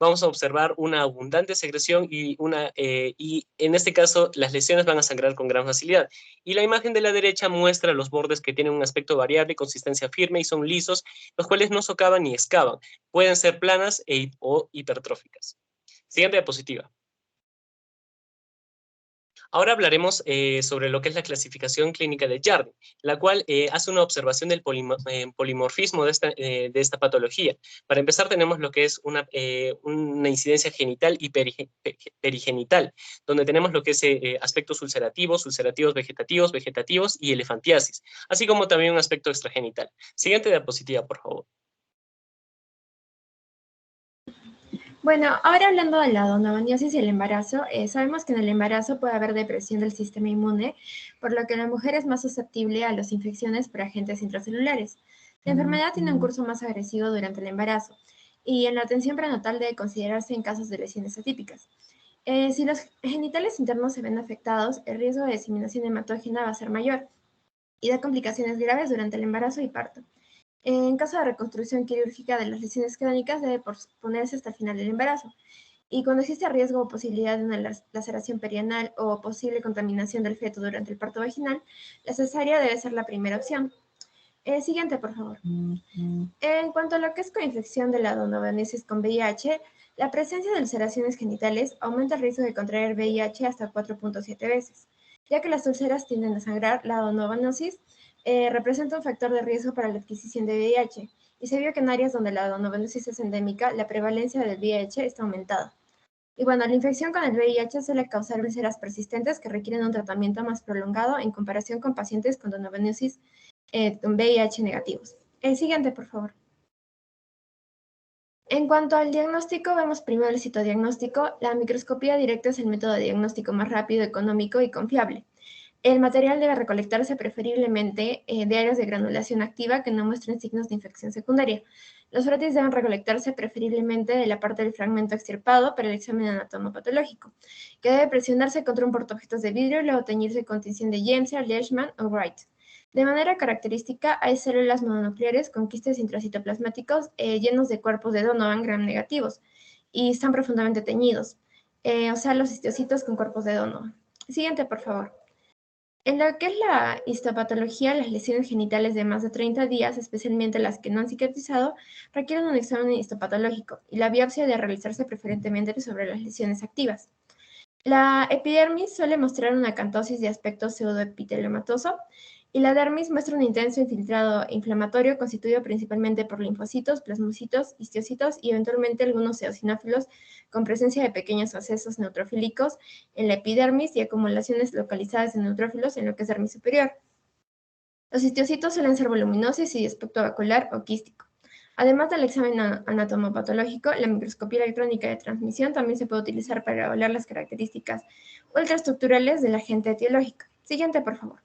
vamos a observar una abundante secreción y en este caso las lesiones van a sangrar con gran facilidad. Y la imagen de la derecha muestra los bordes que tienen un aspecto variable, consistencia firme y son lisos, los cuales no socavan ni excavan. Pueden ser planas o hipertróficas. Siguiente diapositiva. Ahora hablaremos sobre lo que es la clasificación clínica de Jardine, la cual hace una observación del polimorfismo de esta patología. Para empezar, tenemos lo que es una incidencia genital y perigenital, donde tenemos lo que es aspectos ulcerativos, vegetativos y elefantiasis, así como también un aspecto extragenital. Siguiente diapositiva, por favor. Bueno, ahora hablando de la donovaniosis y el embarazo, sabemos que en el embarazo puede haber depresión del sistema inmune, por lo que la mujer es más susceptible a las infecciones por agentes intracelulares. La enfermedad tiene un curso más agresivo durante el embarazo y en la atención prenatal debe considerarse en casos de lesiones atípicas. Si los genitales internos se ven afectados, el riesgo de diseminación hematógena va a ser mayor y da complicaciones graves durante el embarazo y parto. En caso de reconstrucción quirúrgica de las lesiones crónicas, debe posponerse hasta el final del embarazo. Y cuando existe riesgo o posibilidad de una laceración perianal o posible contaminación del feto durante el parto vaginal, la cesárea debe ser la primera opción. Siguiente, por favor. En cuanto a lo que es coinfección de la donovaniosis con VIH, la presencia de ulceraciones genitales aumenta el riesgo de contraer VIH hasta 4.7 veces. Ya que las úlceras tienden a sangrar, la donovaniosis representa un factor de riesgo para la adquisición de VIH, y se vio que en áreas donde la donovaniosis es endémica, la prevalencia del VIH está aumentada. Y bueno, la infección con el VIH suele causar úlceras persistentes que requieren un tratamiento más prolongado en comparación con pacientes con donovaniosis con VIH negativos. El siguiente, por favor. En cuanto al diagnóstico, vemos primero el citodiagnóstico. La microscopía directa es el método de diagnóstico más rápido, económico y confiable. El material debe recolectarse preferiblemente de áreas de granulación activa que no muestren signos de infección secundaria. Los frotis deben recolectarse preferiblemente de la parte del fragmento extirpado para el examen anatomopatológico, que debe presionarse contra un portaobjetos de vidrio y luego teñirse con tinción de Jemser, Leishman o Wright. De manera característica, hay células mononucleares con quistes intracitoplasmáticos llenos de cuerpos de Donovan gram negativos y están profundamente teñidos, o sea, los histocitos con cuerpos de Donovan. Siguiente, por favor. En lo que es la histopatología, las lesiones genitales de más de 30 días, especialmente las que no han cicatrizado, requieren un examen histopatológico y la biopsia debe realizarse preferentemente sobre las lesiones activas. La epidermis suele mostrar una acantosis de aspecto pseudoepiteliomatoso y la dermis muestra un intenso infiltrado inflamatorio constituido principalmente por linfocitos, plasmocitos, histocitos y eventualmente algunos eosinófilos con presencia de pequeños accesos neutrofílicos en la epidermis y acumulaciones localizadas de neutrófilos en lo que es dermis superior. Los histocitos suelen ser voluminosos y de aspecto vacular o quístico. Además del examen anatomopatológico, la microscopía electrónica de transmisión también se puede utilizar para evaluar las características ultraestructurales del agente etiológico. Siguiente, por favor.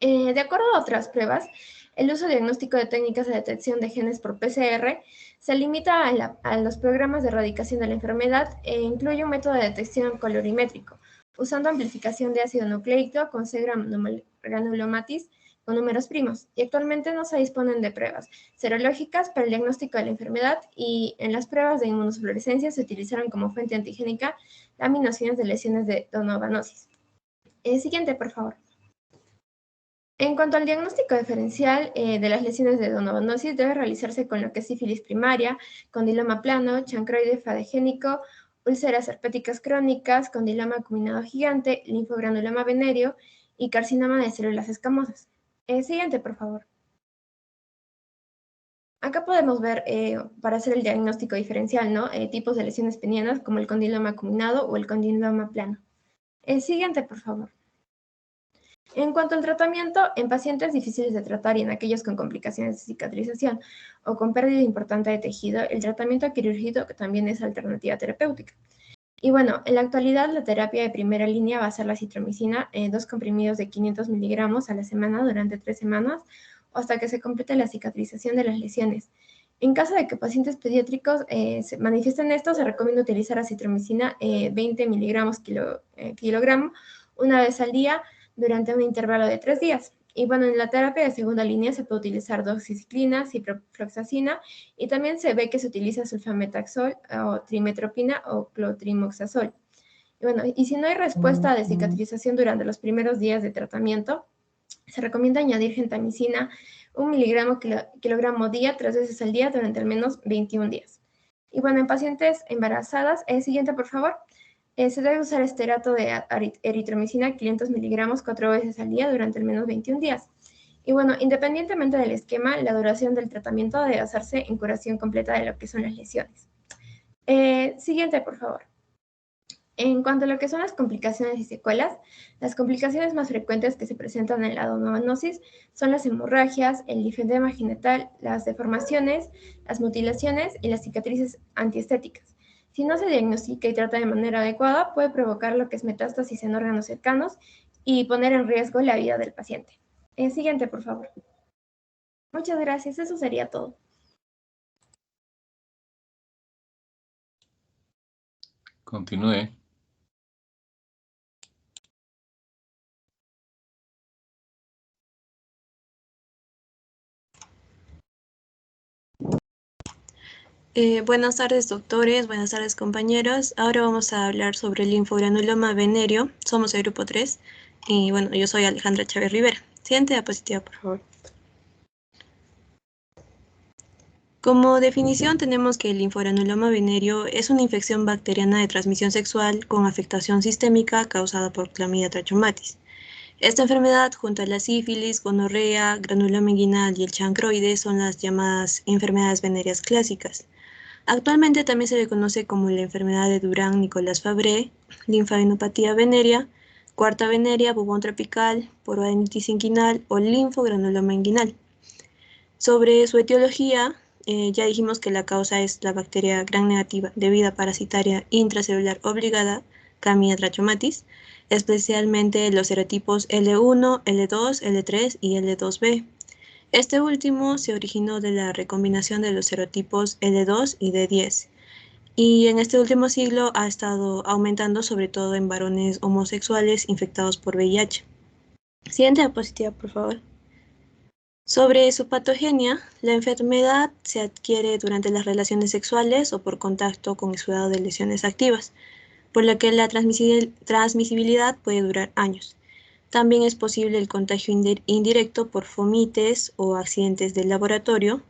De acuerdo a otras pruebas, el uso diagnóstico de técnicas de detección de genes por PCR se limita a los programas de erradicación de la enfermedad e incluye un método de detección colorimétrico, usando amplificación de ácido nucleico con C-granulomatis con números primos, y actualmente no se disponen de pruebas serológicas para el diagnóstico de la enfermedad, y en las pruebas de inmunofluorescencia se utilizaron como fuente antigénica laminaciones de lesiones de donovanosis. Siguiente, por favor. En cuanto al diagnóstico diferencial de las lesiones de donovanosis, debe realizarse con lo que es sífilis primaria, condiloma plano, chancroide fadegénico, úlceras herpéticas crónicas, condiloma acuminado gigante, linfogranuloma venéreo y carcinoma de células escamosas. Siguiente, por favor. Acá podemos ver, para hacer el diagnóstico diferencial, ¿no? Tipos de lesiones penianas como el condiloma acuminado o el condiloma plano. Siguiente, por favor. En cuanto al tratamiento, en pacientes difíciles de tratar y en aquellos con complicaciones de cicatrización o con pérdida importante de tejido, el tratamiento quirúrgico también es alternativa terapéutica. Y bueno, en la actualidad la terapia de primera línea va a ser la citromicina, 2 comprimidos de 500 miligramos a la semana durante 3 semanas o hasta que se complete la cicatrización de las lesiones. En caso de que pacientes pediátricos se manifiesten esto, se recomienda utilizar acitromicina 20 miligramos kilogramo una vez al día durante un intervalo de 3 días. Y bueno, en la terapia de segunda línea se puede utilizar doxiciclina, ciprofloxacina, y también se ve que se utiliza sulfametaxol o trimetropina o clotrimoxazol. Y bueno, y si no hay respuesta de cicatrización durante los primeros días de tratamiento, se recomienda añadir gentamicina 1 miligramo kilogramo día 3 veces al día durante al menos 21 días. Y bueno, en pacientes embarazadas, siguiente por favor. Se debe usar esterato de eritromicina 500 miligramos 4 veces al día durante al menos 21 días. Y bueno, independientemente del esquema, la duración del tratamiento debe basarse en curación completa de lo que son las lesiones. Siguiente, por favor. En cuanto a lo que son las complicaciones y secuelas, las complicaciones más frecuentes que se presentan en la donovanosis son las hemorragias, el linfedema genital, las deformaciones, las mutilaciones y las cicatrices antiestéticas. Si no se diagnostica y trata de manera adecuada, puede provocar lo que es metástasis en órganos cercanos y poner en riesgo la vida del paciente. Siguiente, por favor. Muchas gracias, eso sería todo. Continúe. Buenas tardes, doctores. Buenas tardes, compañeros. Ahora vamos a hablar sobre el linfogranuloma venéreo. Somos el grupo 3. Y bueno, yo soy Alejandra Chávez Rivera. Siguiente diapositiva, por favor. Como definición tenemos que el linfogranuloma venéreo es una infección bacteriana de transmisión sexual con afectación sistémica causada por Clamidia trachomatis. Esta enfermedad, junto a la sífilis, gonorrea, granuloma inguinal y el chancroide, son las llamadas enfermedades venéreas clásicas. Actualmente también se le conoce como la enfermedad de Durán-Nicolás Fabré, linfadenopatía venérea, cuarta venérea, bubón tropical, poroadenitis inguinal o linfogranuloma inguinal. Sobre su etiología, ya dijimos que la causa es la bacteria gram negativa de vida parasitaria intracelular obligada, Clamidia trachomatis, especialmente los serotipos L1, L2, L3 y L2b. Este último se originó de la recombinación de los serotipos L2 y D10, y en este último siglo ha estado aumentando sobre todo en varones homosexuales infectados por VIH. Siguiente diapositiva, por favor. Sobre su patogenia, la enfermedad se adquiere durante las relaciones sexuales o por contacto con exudado de lesiones activas, por lo que la transmisibilidad puede durar años. También es posible el contagio indirecto por fomites o accidentes del laboratorio,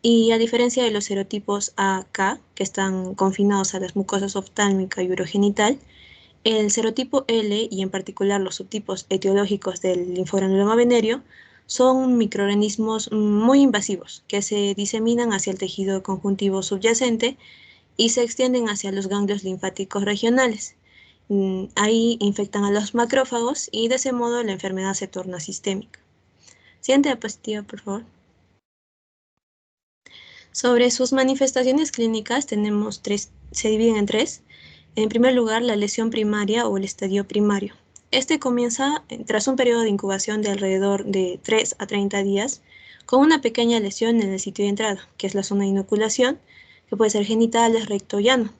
y a diferencia de los serotipos A-K, que están confinados a las mucosas oftálmica y urogenital, el serotipo L, y en particular los subtipos etiológicos del linfogranuloma venéreo, son microorganismos muy invasivos que se diseminan hacia el tejido conjuntivo subyacente y se extienden hacia los ganglios linfáticos regionales. Ahí infectan a los macrófagos y de ese modo la enfermedad se torna sistémica. Siguiente diapositiva, por favor. Sobre sus manifestaciones clínicas tenemos se dividen en tres. En primer lugar, la lesión primaria o el estadio primario. Este comienza tras un periodo de incubación de alrededor de 3 a 30 días con una pequeña lesión en el sitio de entrada, que es la zona de inoculación, que puede ser genital, recto y ano.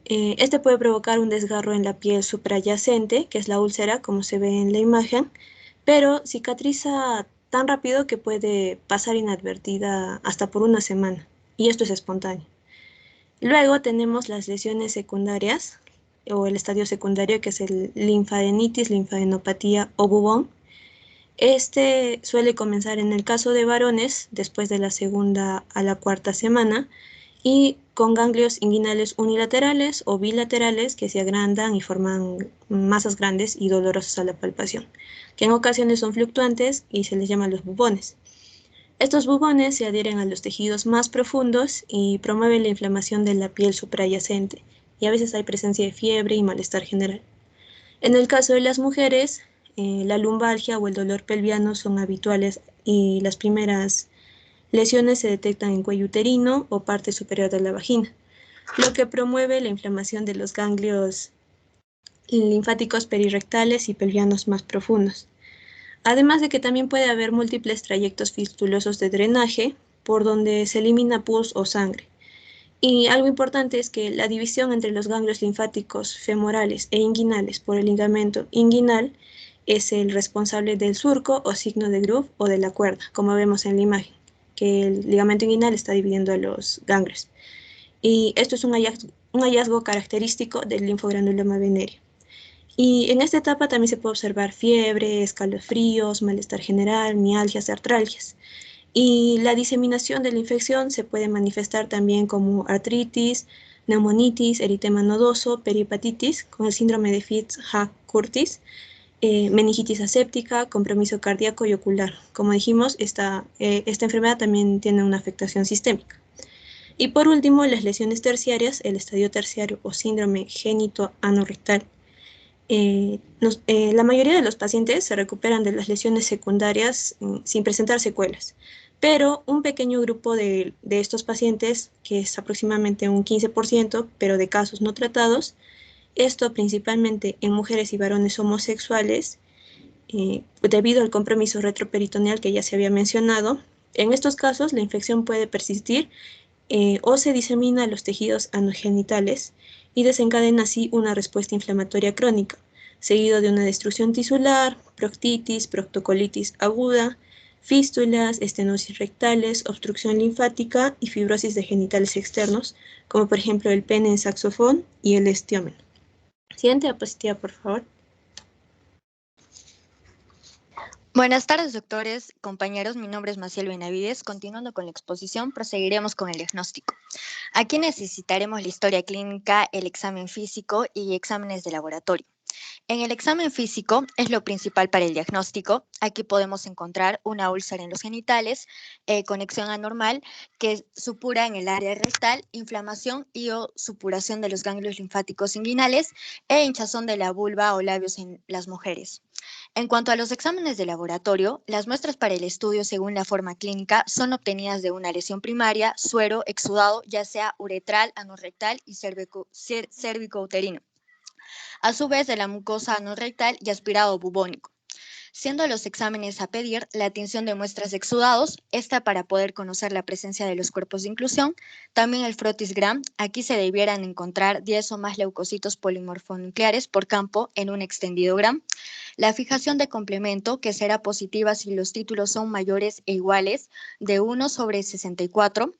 Este puede provocar un desgarro en la piel suprayacente, que es la úlcera, como se ve en la imagen, pero cicatriza tan rápido que puede pasar inadvertida hasta por una semana, y esto es espontáneo. Luego tenemos las lesiones secundarias, o el estadio secundario, que es el linfadenitis, linfadenopatía o bubón. Este suele comenzar en el caso de varones después de la segunda a la cuarta semana y con ganglios inguinales unilaterales o bilaterales que se agrandan y forman masas grandes y dolorosas a la palpación, que en ocasiones son fluctuantes y se les llama los bubones. Estos bubones se adhieren a los tejidos más profundos y promueven la inflamación de la piel suprayacente, y a veces hay presencia de fiebre y malestar general. En el caso de las mujeres, la lumbalgia o el dolor pelviano son habituales y las primeras lesiones se detectan en cuello uterino o parte superior de la vagina, lo que promueve la inflamación de los ganglios linfáticos perirrectales y pelvianos más profundos. Además de que también puede haber múltiples trayectos fistulosos de drenaje por donde se elimina pus o sangre. Y algo importante es que la división entre los ganglios linfáticos femorales e inguinales por el ligamento inguinal es el responsable del surco o signo de groove o de la cuerda, como vemos en la imagen, que el ligamento inguinal está dividiendo a los ganglios. Y esto es un hallazgo característico del linfogranuloma venéreo. Y en esta etapa también se puede observar fiebre, escalofríos, malestar general, mialgias, artralgias. Y la diseminación de la infección se puede manifestar también como artritis, neumonitis, eritema nodoso, perihepatitis con el síndrome de Fitz-Hugh-Curtis, meningitis aséptica, compromiso cardíaco y ocular. Como dijimos, esta enfermedad también tiene una afectación sistémica. Y por último, las lesiones terciarias, el estadio terciario o síndrome génito-anorrectal. La mayoría de los pacientes se recuperan de las lesiones secundarias sin presentar secuelas, pero un pequeño grupo de estos pacientes, que es aproximadamente un 15%, pero de casos no tratados, esto principalmente en mujeres y varones homosexuales, debido al compromiso retroperitoneal que ya se había mencionado. En estos casos, la infección puede persistir o se disemina a los tejidos anogenitales y desencadena así una respuesta inflamatoria crónica, seguido de una destrucción tisular, proctitis, proctocolitis aguda, fístulas, estenosis rectales, obstrucción linfática y fibrosis de genitales externos, como por ejemplo el pene en saxofón y el estiómeno. Siguiente diapositiva, por favor. Buenas tardes, doctores, compañeros. Mi nombre es Maciel Benavides. Continuando con la exposición, proseguiremos con el diagnóstico. Aquí necesitaremos la historia clínica, el examen físico y exámenes de laboratorio. En el examen físico es lo principal para el diagnóstico. Aquí podemos encontrar una úlcera en los genitales, conexión anormal que supura en el área rectal, inflamación y o supuración de los ganglios linfáticos inguinales e hinchazón de la vulva o labios en las mujeres. En cuanto a los exámenes de laboratorio, las muestras para el estudio según la forma clínica son obtenidas de una lesión primaria, suero, exudado, ya sea uretral, anorrectal y cérvico-uterino. A su vez de la mucosa anorrectal y aspirado bubónico. Siendo los exámenes a pedir la tinción de muestras de exudados, esta para poder conocer la presencia de los cuerpos de inclusión, también el frotis-gram, aquí se debieran encontrar 10 o más leucocitos polimorfonucleares por campo en un extendido gram, la fijación de complemento, que será positiva si los títulos son mayores e iguales de 1/64.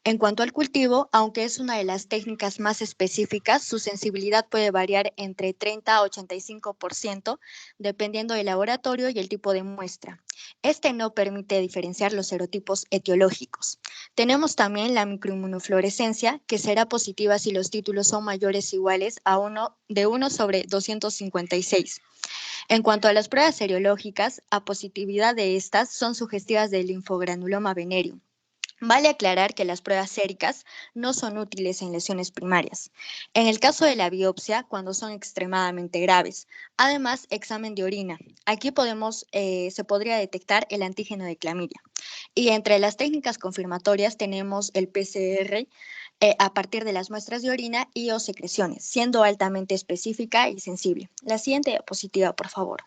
En cuanto al cultivo, aunque es una de las técnicas más específicas, su sensibilidad puede variar entre 30 a 85%, dependiendo del laboratorio y el tipo de muestra. Este no permite diferenciar los serotipos etiológicos. Tenemos también la microinmunofluorescencia, que será positiva si los títulos son mayores o iguales a 1/256. En cuanto a las pruebas seriológicas, a positividad de estas son sugestivas del linfogranuloma venérea. Vale aclarar que las pruebas séricas no son útiles en lesiones primarias. En el caso de la biopsia, cuando son extremadamente graves. Además, examen de orina. Aquí se podría detectar el antígeno de clamidia. Y entre las técnicas confirmatorias tenemos el PCR a partir de las muestras de orina y o secreciones, siendo altamente específica y sensible. La siguiente diapositiva, por favor.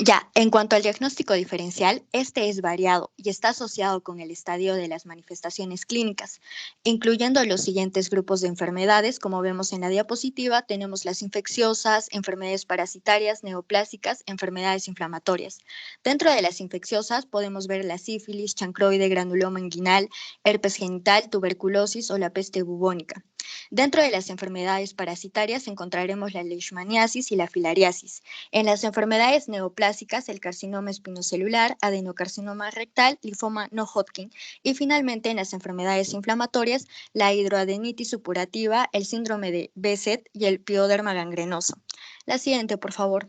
Ya, en cuanto al diagnóstico diferencial, este es variado y está asociado con el estadio de las manifestaciones clínicas, incluyendo los siguientes grupos de enfermedades. Como vemos en la diapositiva, tenemos las infecciosas, enfermedades parasitarias, neoplásicas, enfermedades inflamatorias. Dentro de las infecciosas podemos ver la sífilis, chancroide, granuloma inguinal, herpes genital, tuberculosis o la peste bubónica. Dentro de las enfermedades parasitarias encontraremos la leishmaniasis y la filariasis. En las enfermedades neoplásicas, el carcinoma espinocelular, adenocarcinoma rectal, linfoma no Hodgkin y finalmente en las enfermedades inflamatorias, la hidroadenitis supurativa, el síndrome de Behçet y el pioderma gangrenoso. La siguiente, por favor.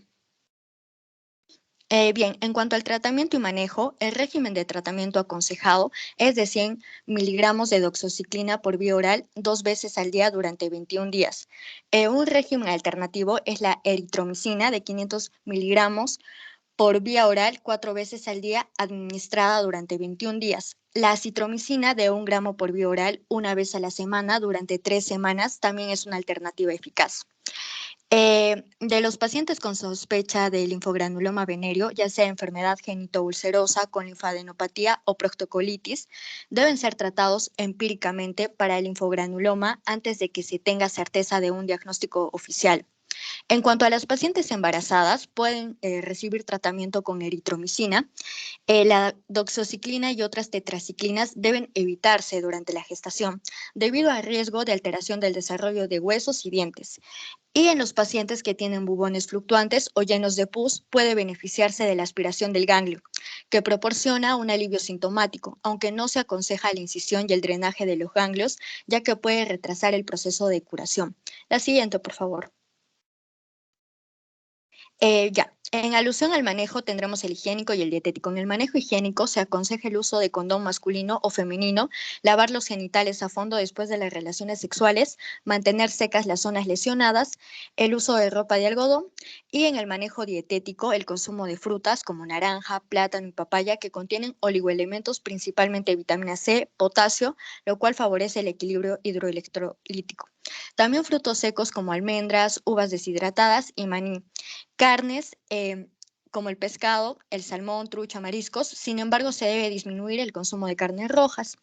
Bien, en cuanto al tratamiento y manejo, el régimen de tratamiento aconsejado es de 100 miligramos de doxiciclina por vía oral 2 veces al día durante 21 días. Un régimen alternativo es la eritromicina de 500 miligramos por vía oral 4 veces al día administrada durante 21 días. La acitromicina de 1 gramo por vía oral 1 vez a la semana durante 3 semanas también es una alternativa eficaz. De los pacientes con sospecha de linfogranuloma venéreo, ya sea enfermedad genitoulcerosa con linfadenopatía o proctocolitis, deben ser tratados empíricamente para el linfogranuloma antes de que se tenga certeza de un diagnóstico oficial. En cuanto a las pacientes embarazadas, pueden recibir tratamiento con eritromicina. La doxociclina y otras tetraciclinas deben evitarse durante la gestación debido al riesgo de alteración del desarrollo de huesos y dientes. Y en los pacientes que tienen bubones fluctuantes o llenos de pus, puede beneficiarse de la aspiración del ganglio, que proporciona un alivio sintomático, aunque no se aconseja la incisión y el drenaje de los ganglios, ya que puede retrasar el proceso de curación. La siguiente, por favor. En alusión al manejo tendremos el higiénico y el dietético. En el manejo higiénico se aconseja el uso de condón masculino o femenino, lavar los genitales a fondo después de las relaciones sexuales, mantener secas las zonas lesionadas, el uso de ropa de algodón, y en el manejo dietético el consumo de frutas como naranja, plátano y papaya que contienen oligoelementos, principalmente vitamina C, potasio, lo cual favorece el equilibrio hidroelectrolítico. También frutos secos como almendras, uvas deshidratadas y maní. Carnes como el pescado, el salmón, trucha, mariscos. Sin embargo, se debe disminuir el consumo de carnes rojas.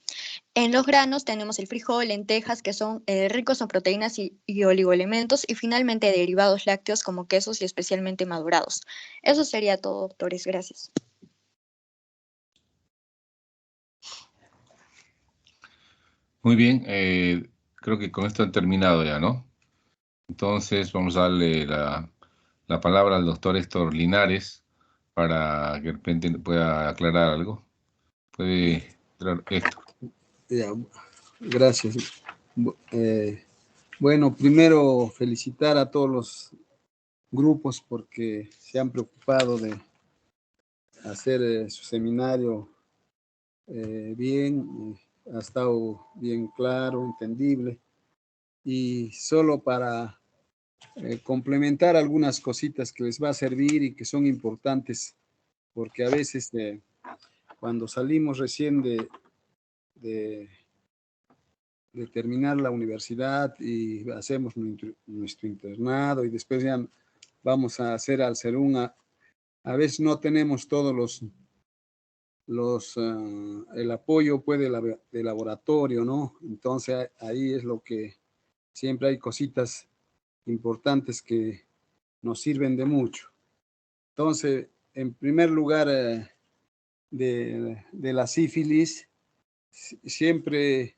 En los granos tenemos el frijol, lentejas, que son ricos en proteínas y oligoelementos, y finalmente derivados lácteos como quesos y especialmente madurados. Eso sería todo, doctores. Gracias. Muy bien, creo que con esto han terminado ya, ¿no? Entonces vamos a darle la palabra al doctor Héctor Linares para que de repente pueda aclarar algo. Puede entrar Héctor. Ya, gracias. Bueno, primero felicitar a todos los grupos porque se han preocupado de hacer su seminario bien, ha estado bien claro, entendible, y solo para complementar algunas cositas que les va a servir y que son importantes, porque a veces cuando salimos recién de terminar la universidad y hacemos nuestro internado y después ya vamos a hacer al SERUN, a veces no tenemos todos el apoyo pues, de laboratorio, ¿no? Entonces ahí es lo que siempre hay cositas importantes que nos sirven de mucho. Entonces, en primer lugar, de la sífilis, siempre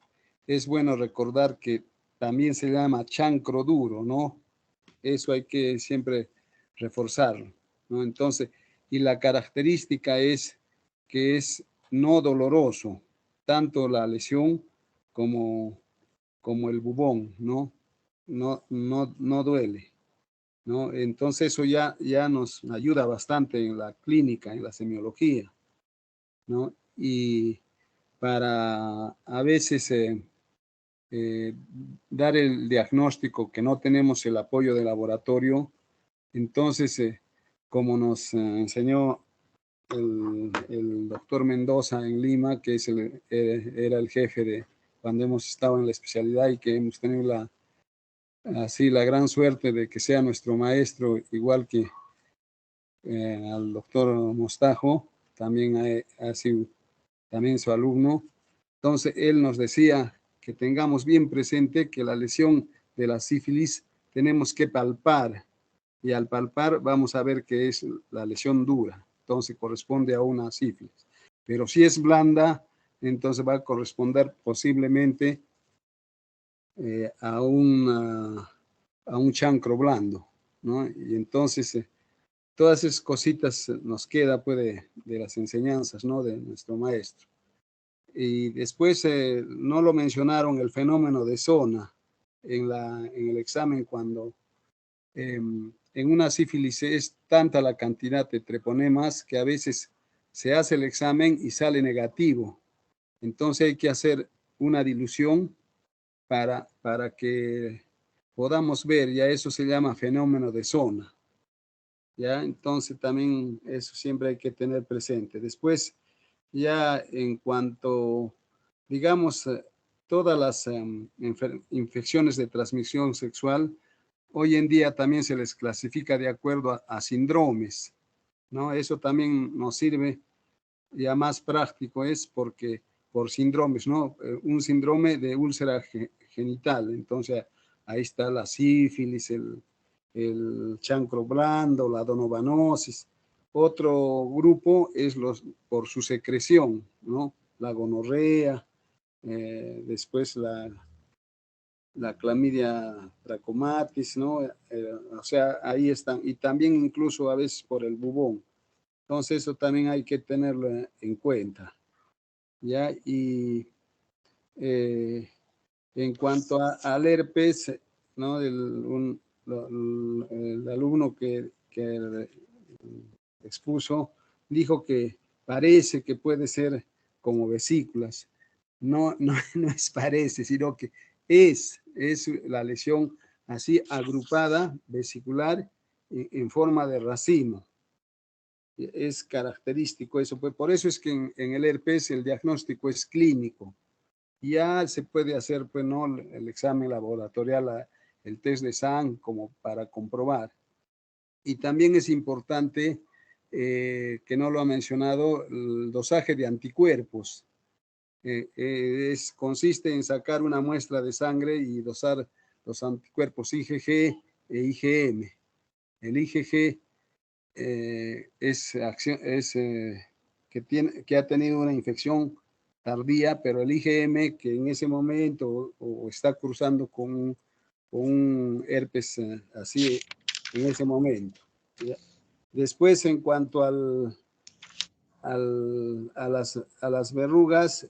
es bueno recordar que también se llama chancro duro, ¿no? Eso hay que siempre reforzarlo, ¿no? Entonces, y la característica es que es no doloroso, tanto la lesión como el bubón, ¿no? No duele, ¿no? Entonces eso ya nos ayuda bastante en la clínica, en la semiología, ¿no? Y para a veces dar el diagnóstico que no tenemos el apoyo de laboratorio, entonces, como nos enseñó el doctor Mendoza en Lima, que era el jefe de cuando hemos estado en la especialidad y que hemos tenido la gran suerte de que sea nuestro maestro, igual que al doctor Mostajo, también ha sido también su alumno. Entonces, él nos decía que tengamos bien presente que la lesión de la sífilis tenemos que palpar, y al palpar vamos a ver que es la lesión dura, entonces corresponde a una sífilis. Pero si es blanda, entonces va a corresponder posiblemente a un chancro blando, ¿no? Y entonces todas esas cositas nos queda pues de las enseñanzas, ¿no? De nuestro maestro. Y después no lo mencionaron el fenómeno de zona en el examen cuando en una sífilis es tanta la cantidad de treponemas que a veces se hace el examen y sale negativo. Entonces hay que hacer una dilución para que podamos ver, ya eso se llama fenómeno de zona. ¿Ya? Entonces también eso siempre hay que tener presente. Después, ya en cuanto, digamos, todas las infecciones de transmisión sexual, hoy en día también se les clasifica de acuerdo a síndromes, ¿no? Eso también nos sirve, ya más práctico es porque por síndromes, ¿no? Un síndrome de úlcera genital, entonces ahí está la sífilis, el el chancro blando, la donovanosis. Otro grupo es por su secreción, ¿no? La gonorrea, después la clamidia trachomatis, ¿no? O sea, ahí están. Y también incluso a veces por el bubón. Entonces eso también hay que tenerlo en cuenta. ¿Ya? Y en cuanto al herpes, ¿no? El alumno que expuso dijo que parece que puede ser como vesículas. No es parece, sino que es la lesión así agrupada, vesicular, en forma de racimo. Es característico eso, pues por eso es que en el herpes el diagnóstico es clínico. Ya se puede hacer, pues, ¿no? El examen laboratorial, el test de sangre, como para comprobar. Y también es importante, que no lo ha mencionado, el dosaje de anticuerpos. Consiste en sacar una muestra de sangre y dosar los anticuerpos IgG e IgM. El IgG que ha tenido una infección tardía, pero el IgM que en ese momento o está cruzando con un herpes así en ese momento. ¿Ya? Después, en cuanto a las verrugas,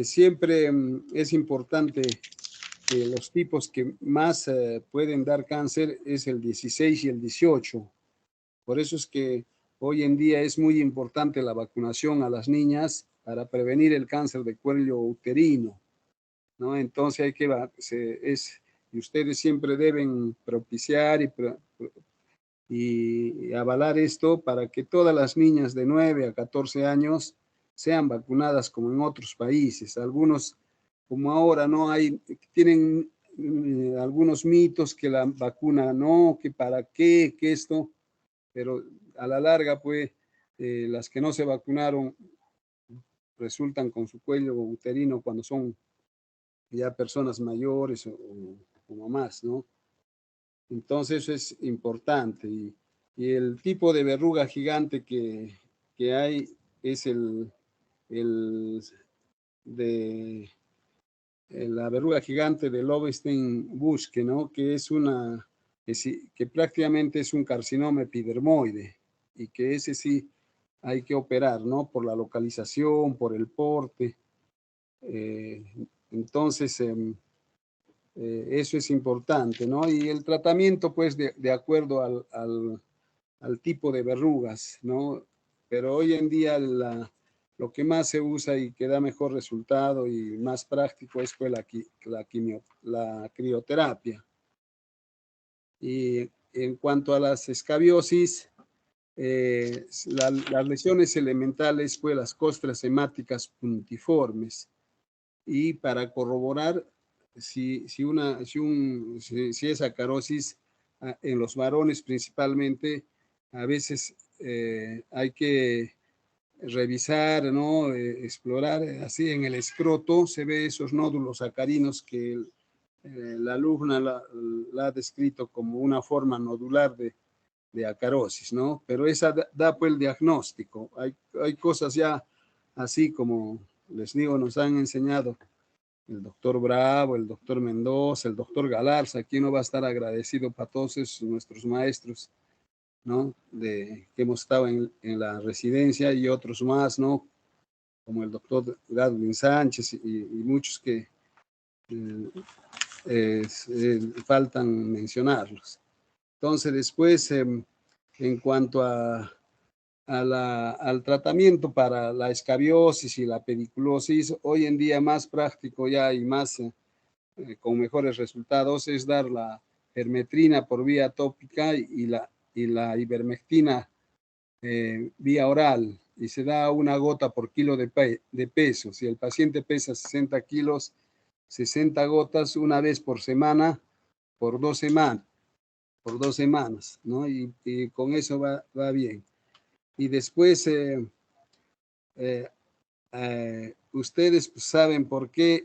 siempre es importante que los tipos que más pueden dar cáncer es el 16 y el 18. Por eso es que hoy en día es muy importante la vacunación a las niñas para prevenir el cáncer de cuello uterino, ¿no? Entonces hay que, y ustedes siempre deben propiciar y avalar esto para que todas las niñas de 9 a 14 años sean vacunadas como en otros países. Algunos, como ahora no hay, tienen algunos mitos que la vacuna no, que para qué, que esto, pero a la larga, pues, las que no se vacunaron resultan con su cuello uterino cuando son ya personas mayores o mamás, ¿no? Entonces eso es importante. Y el tipo de verruga gigante que hay es la verruga gigante de Lowenstein-Buschke, ¿no? Que es que prácticamente es un carcinoma epidermoide y que ese sí hay que operar, ¿no? Por la localización, por el porte. Entonces, eso es importante, ¿no? Y el tratamiento, pues, de acuerdo al tipo de verrugas, ¿no? Pero hoy en día lo que más se usa y que da mejor resultado y más práctico es, pues, la crioterapia. Y en cuanto a las escabiosis, las lesiones elementales, pues, las costras hemáticas puntiformes. Y para corroborar si es acarosis en los varones principalmente, a veces hay que revisar, ¿no? Explorar, así en el escroto se ve esos nódulos acarinos que la alumna la ha descrito como una forma nodular de acarosis, ¿no? Pero esa da pues el diagnóstico. Hay cosas ya así como les digo, nos han enseñado el doctor Bravo, el doctor Mendoza, el doctor Galarza, aquí no va a estar agradecido para todos esos nuestros maestros, ¿no? Que hemos estado en la residencia y otros más, ¿no? Como el doctor Gadwin Sánchez y muchos que faltan mencionarlos. Entonces, después, en cuanto al tratamiento para la escabiosis y la pediculosis, hoy en día más práctico ya y más con mejores resultados es dar la permetrina por vía tópica y la ivermectina vía oral, y se da una gota por kilo de peso. Si el paciente pesa 60 kilos, 60 gotas una vez por semana, por 2 semanas, ¿no? Y con eso va bien. Y después, ustedes saben por qué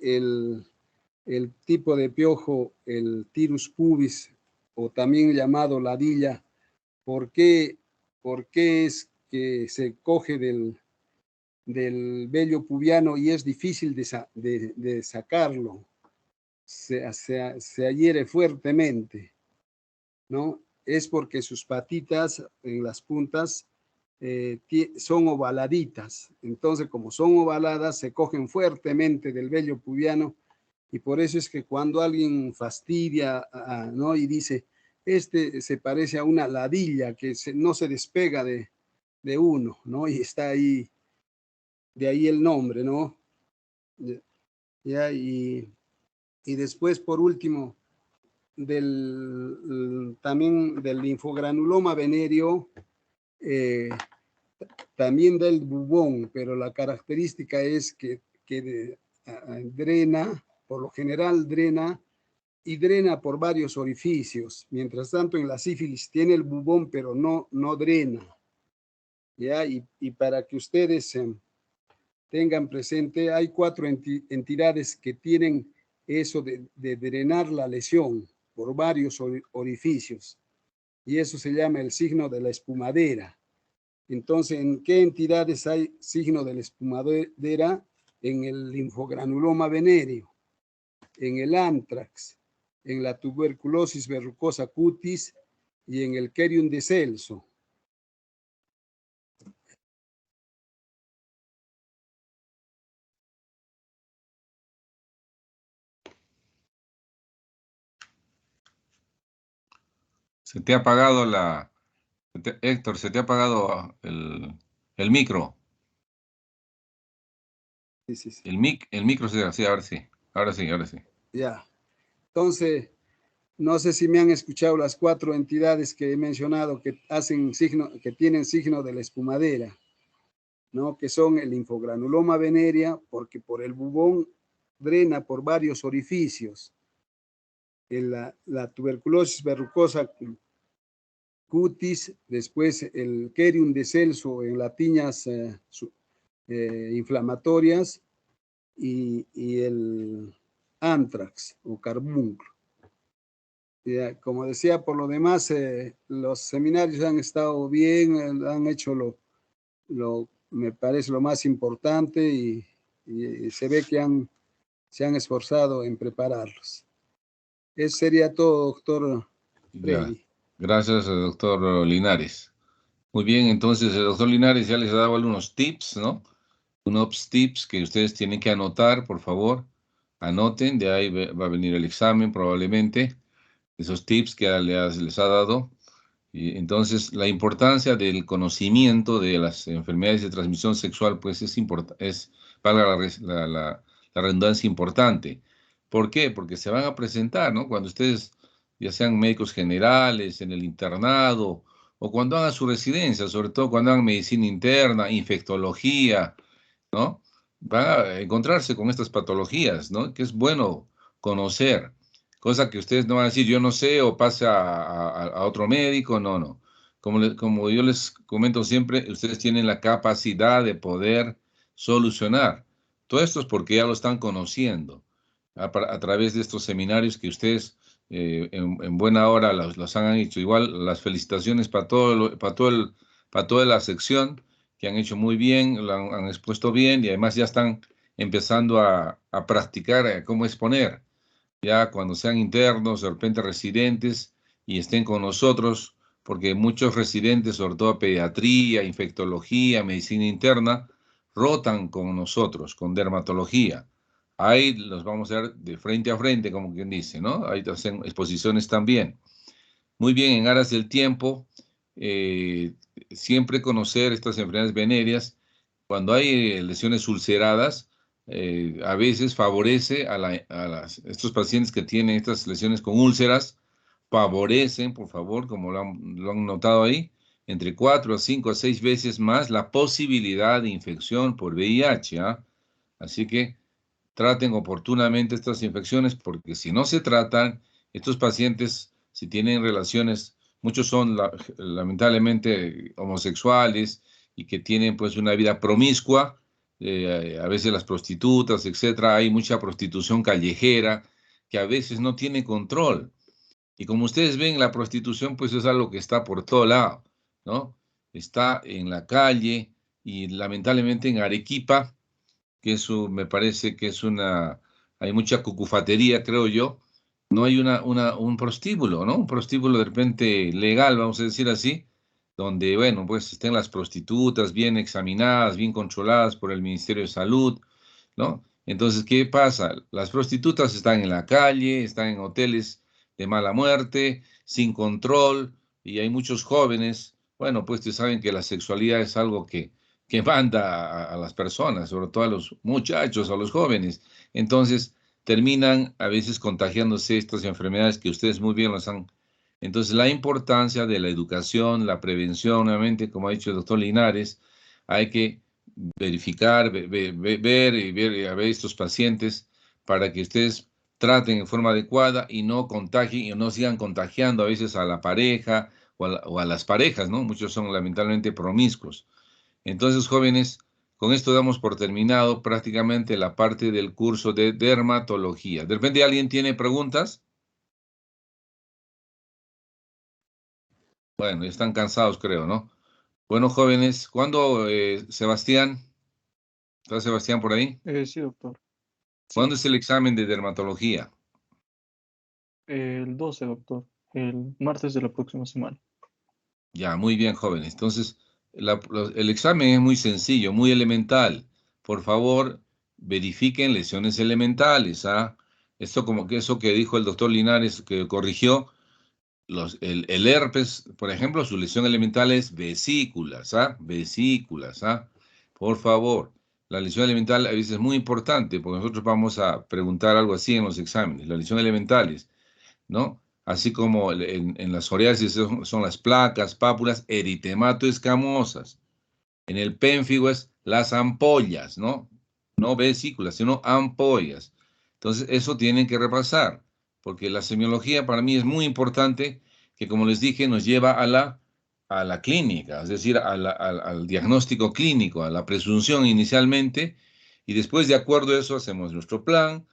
el tipo de piojo, el Tirus pubis, o también llamado ladilla. ¿Por qué es que se coge del vello pubiano y es difícil de sacarlo? Se adhiere fuertemente, ¿no? Es porque sus patitas en las puntas son ovaladitas. Entonces, como son ovaladas, se cogen fuertemente del vello pubiano, y por eso es que cuando alguien fastidia, ¿no? Y dice, este se parece a una ladilla que no se despega de uno, ¿no? Y está ahí, de ahí el nombre, ¿no? Ya, y después, por último, también del linfogranuloma venéreo, también del bubón, pero la característica es que drena, por lo general drena, y drena por varios orificios. Mientras tanto, en la sífilis tiene el bubón, pero no drena. ¿Ya? Y para que ustedes tengan presente, hay 4 entidades que tienen eso de drenar la lesión por varios orificios, y eso se llama el signo de la espumadera. Entonces, ¿en qué entidades hay signo de la espumadera? En el linfogranuloma venéreo, en el anthrax, en la tuberculosis verrucosa cutis y en el Kerium de Celso. Se te ha apagado Héctor, se te ha apagado el micro. Sí. El micro, sí, ahora sí. Ahora sí. Ya. Entonces, no sé si me han escuchado las 4 entidades que he mencionado que tienen signo de la espumadera, ¿no? Que son el linfogranuloma venérea, porque por el bubón drena por varios orificios. La tuberculosis verrucosa cutis, después el Kerium de Celso en las tiñas inflamatorias, y el anthrax o carbunclo. Como decía, por lo demás, los seminarios han estado bien, han hecho me parece lo más importante, y se ve que se han esforzado en prepararlos. Eso sería todo, doctor Freddy. Gracias, doctor Linares. Muy bien, entonces el doctor Linares ya les ha dado algunos tips, ¿no? Unos tips que ustedes tienen que anotar, por favor. Anoten, de ahí va a venir el examen probablemente. Esos tips que les ha dado. Y entonces, la importancia del conocimiento de las enfermedades de transmisión sexual, pues valga la redundancia, importante. ¿Por qué? Porque se van a presentar, ¿no? Cuando ustedes, ya sean médicos generales, en el internado, o cuando hagan su residencia, sobre todo cuando hagan medicina interna, infectología, ¿no? Van a encontrarse con estas patologías, ¿no? Que es bueno conocer. Cosa que ustedes no van a decir, yo no sé, o pasa a otro médico, no. Como yo les comento siempre, ustedes tienen la capacidad de poder solucionar. Todo esto es porque ya lo están conociendo a través de estos seminarios que ustedes en buena hora los han hecho. Igual las felicitaciones para toda la sección, que han hecho muy bien, lo han expuesto bien, y además ya están empezando a practicar cómo exponer. Ya cuando sean internos, de repente residentes, y estén con nosotros, porque muchos residentes, sobre todo pediatría, infectología, medicina interna, rotan con nosotros, con dermatología. Ahí los vamos a ver de frente a frente, como quien dice, ¿no? Ahí hacen exposiciones también. Muy bien, en aras del tiempo, siempre conocer estas enfermedades venéreas. Cuando hay lesiones ulceradas, a veces favorece estos pacientes que tienen estas lesiones con úlceras, favorecen, por favor, como lo han notado ahí, entre 4 a 5 a 6 veces más la posibilidad de infección por VIH. Así que traten oportunamente estas infecciones, porque si no se tratan, estos pacientes, si tienen relaciones, muchos son lamentablemente homosexuales y que tienen pues una vida promiscua, a veces las prostitutas, etcétera. Hay mucha prostitución callejera que a veces no tiene control. Y como ustedes ven, la prostitución pues es algo que está por todo lado, ¿no? Está en la calle y lamentablemente en Arequipa, que eso me parece que es hay mucha cucufatería, creo yo. No hay un prostíbulo, ¿no? Un prostíbulo de repente legal, vamos a decir así, donde, bueno, pues estén las prostitutas bien examinadas, bien controladas por el Ministerio de Salud, ¿no? Entonces, ¿qué pasa? Las prostitutas están en la calle, están en hoteles de mala muerte, sin control, y hay muchos jóvenes, bueno, pues ustedes saben que la sexualidad es algo que manda a las personas, sobre todo a los muchachos, a los jóvenes. Entonces, terminan a veces contagiándose estas enfermedades que ustedes muy bien las han. Entonces, la importancia de la educación, la prevención, nuevamente, como ha dicho el doctor Linares, hay que verificar, ver y ver a ver estos pacientes para que ustedes traten en forma adecuada y no contagien y no sigan contagiando a veces a la pareja o a las parejas, ¿no? Muchos son lamentablemente promiscuos. Entonces, jóvenes, con esto damos por terminado prácticamente la parte del curso de dermatología. ¿De repente alguien tiene preguntas? Bueno, están cansados, creo, ¿no? Bueno, jóvenes, ¿cuándo, Sebastián? ¿Está Sebastián por ahí? Sí, doctor. ¿Cuándo es el examen de dermatología? El 12, doctor. El martes de la próxima semana. Ya, muy bien, jóvenes. Entonces, el examen es muy sencillo, muy elemental. Por favor, verifiquen lesiones elementales, ¿ah? Esto como que eso que dijo el doctor Linares, que corrigió, el herpes, por ejemplo, su lesión elemental es vesículas, ¿ah? Vesículas, ¿ah? Por favor, la lesión elemental a veces es muy importante, porque nosotros vamos a preguntar algo así en los exámenes, las lesiones elementales, ¿no? Así como en la psoriasis son las placas, pápulas, eritemato escamosas. En el pénfigo es las ampollas, ¿no? No vesículas, sino ampollas. Entonces, eso tienen que repasar, porque la semiología para mí es muy importante, que como les dije, nos lleva a la clínica, es decir, al diagnóstico clínico, a la presunción inicialmente, y después, de acuerdo a eso, hacemos nuestro plan,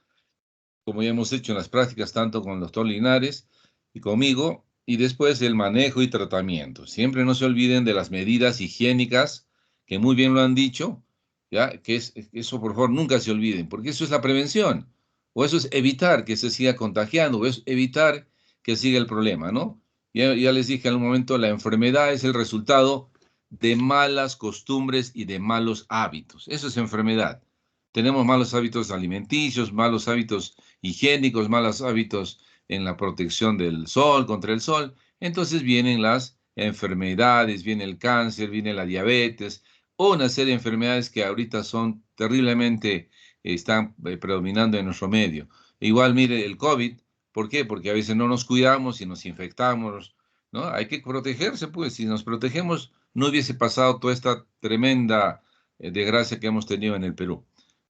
como ya hemos hecho en las prácticas, tanto con el doctor Linares y conmigo, y después el manejo y tratamiento. Siempre no se olviden de las medidas higiénicas, que muy bien lo han dicho, ¿ya? Eso por favor nunca se olviden, porque eso es la prevención, o eso es evitar que se siga contagiando, o es evitar que siga el problema, ¿no? Ya les dije en un momento, la enfermedad es el resultado de malas costumbres y de malos hábitos. Eso es enfermedad. Tenemos malos hábitos alimenticios, malos hábitos higiénicos, malos hábitos en la protección del sol, contra el sol. Entonces vienen las enfermedades, viene el cáncer, viene la diabetes, o una serie de enfermedades que ahorita son terriblemente, están predominando en nuestro medio. Igual, mire, el COVID, ¿por qué? Porque a veces no nos cuidamos y nos infectamos, ¿no? Hay que protegerse, pues, si nos protegemos, no hubiese pasado toda esta tremenda desgracia que hemos tenido en el Perú.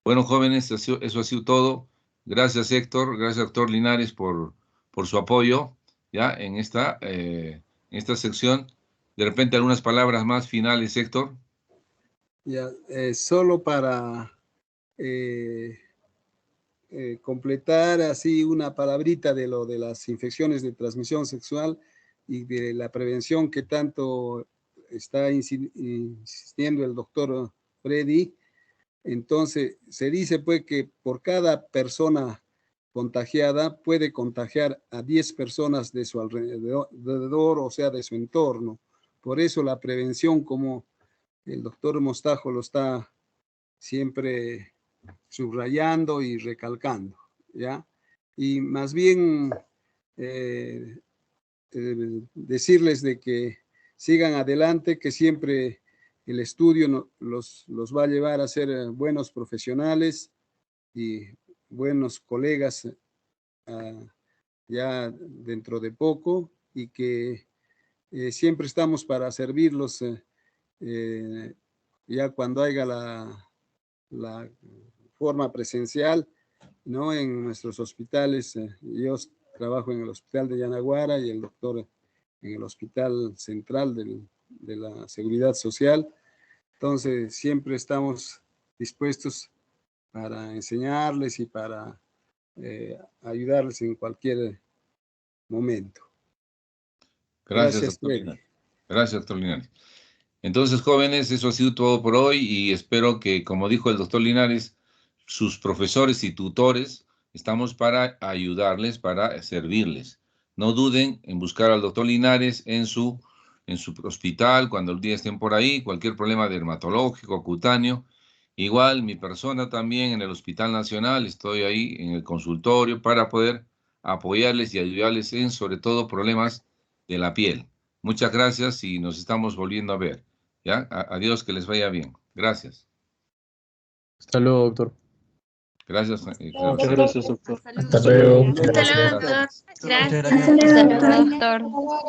Bueno, jóvenes, eso ha sido todo. Gracias, Héctor. Gracias, doctor Linares, por su apoyo ya en esta sección. De repente, algunas palabras más finales, Héctor. Ya, solo para completar así una palabrita de lo de las infecciones de transmisión sexual y de la prevención que tanto está insistiendo el doctor Freddy. Entonces, se dice pues que por cada persona contagiada puede contagiar a 10 personas de su alrededor, o sea, de su entorno. Por eso la prevención, como el doctor Mostajo lo está siempre subrayando y recalcando, ¿ya? Y más bien decirles de que sigan adelante, que siempre el estudio los va a llevar a ser buenos profesionales y buenos colegas ya dentro de poco, y que siempre estamos para servirlos ya cuando haya la forma presencial, ¿no? En nuestros hospitales. Yo trabajo en el hospital de Yanaguara y el doctor en el hospital central de la Seguridad Social. Entonces, siempre estamos dispuestos para enseñarles y para ayudarles en cualquier momento. Gracias, Gracias, doctor Freddy. Linares. Gracias, doctor Linares. Entonces, jóvenes, eso ha sido todo por hoy y espero que, como dijo el doctor Linares, sus profesores y tutores, estamos para ayudarles, para servirles. No duden en buscar al doctor Linares en su hospital, cuando el día estén por ahí, cualquier problema dermatológico, cutáneo. Igual, mi persona también en el Hospital Nacional, estoy ahí en el consultorio para poder apoyarles y ayudarles en, sobre todo, problemas de la piel. Muchas gracias y nos estamos volviendo a ver. ¿Ya? Adiós, que les vaya bien. Gracias. Hasta luego, doctor. Gracias. Muchas gracias, doctor. Hasta luego. Hasta luego, doctor. Gracias. Gracias. Hasta luego, doctor. doctor.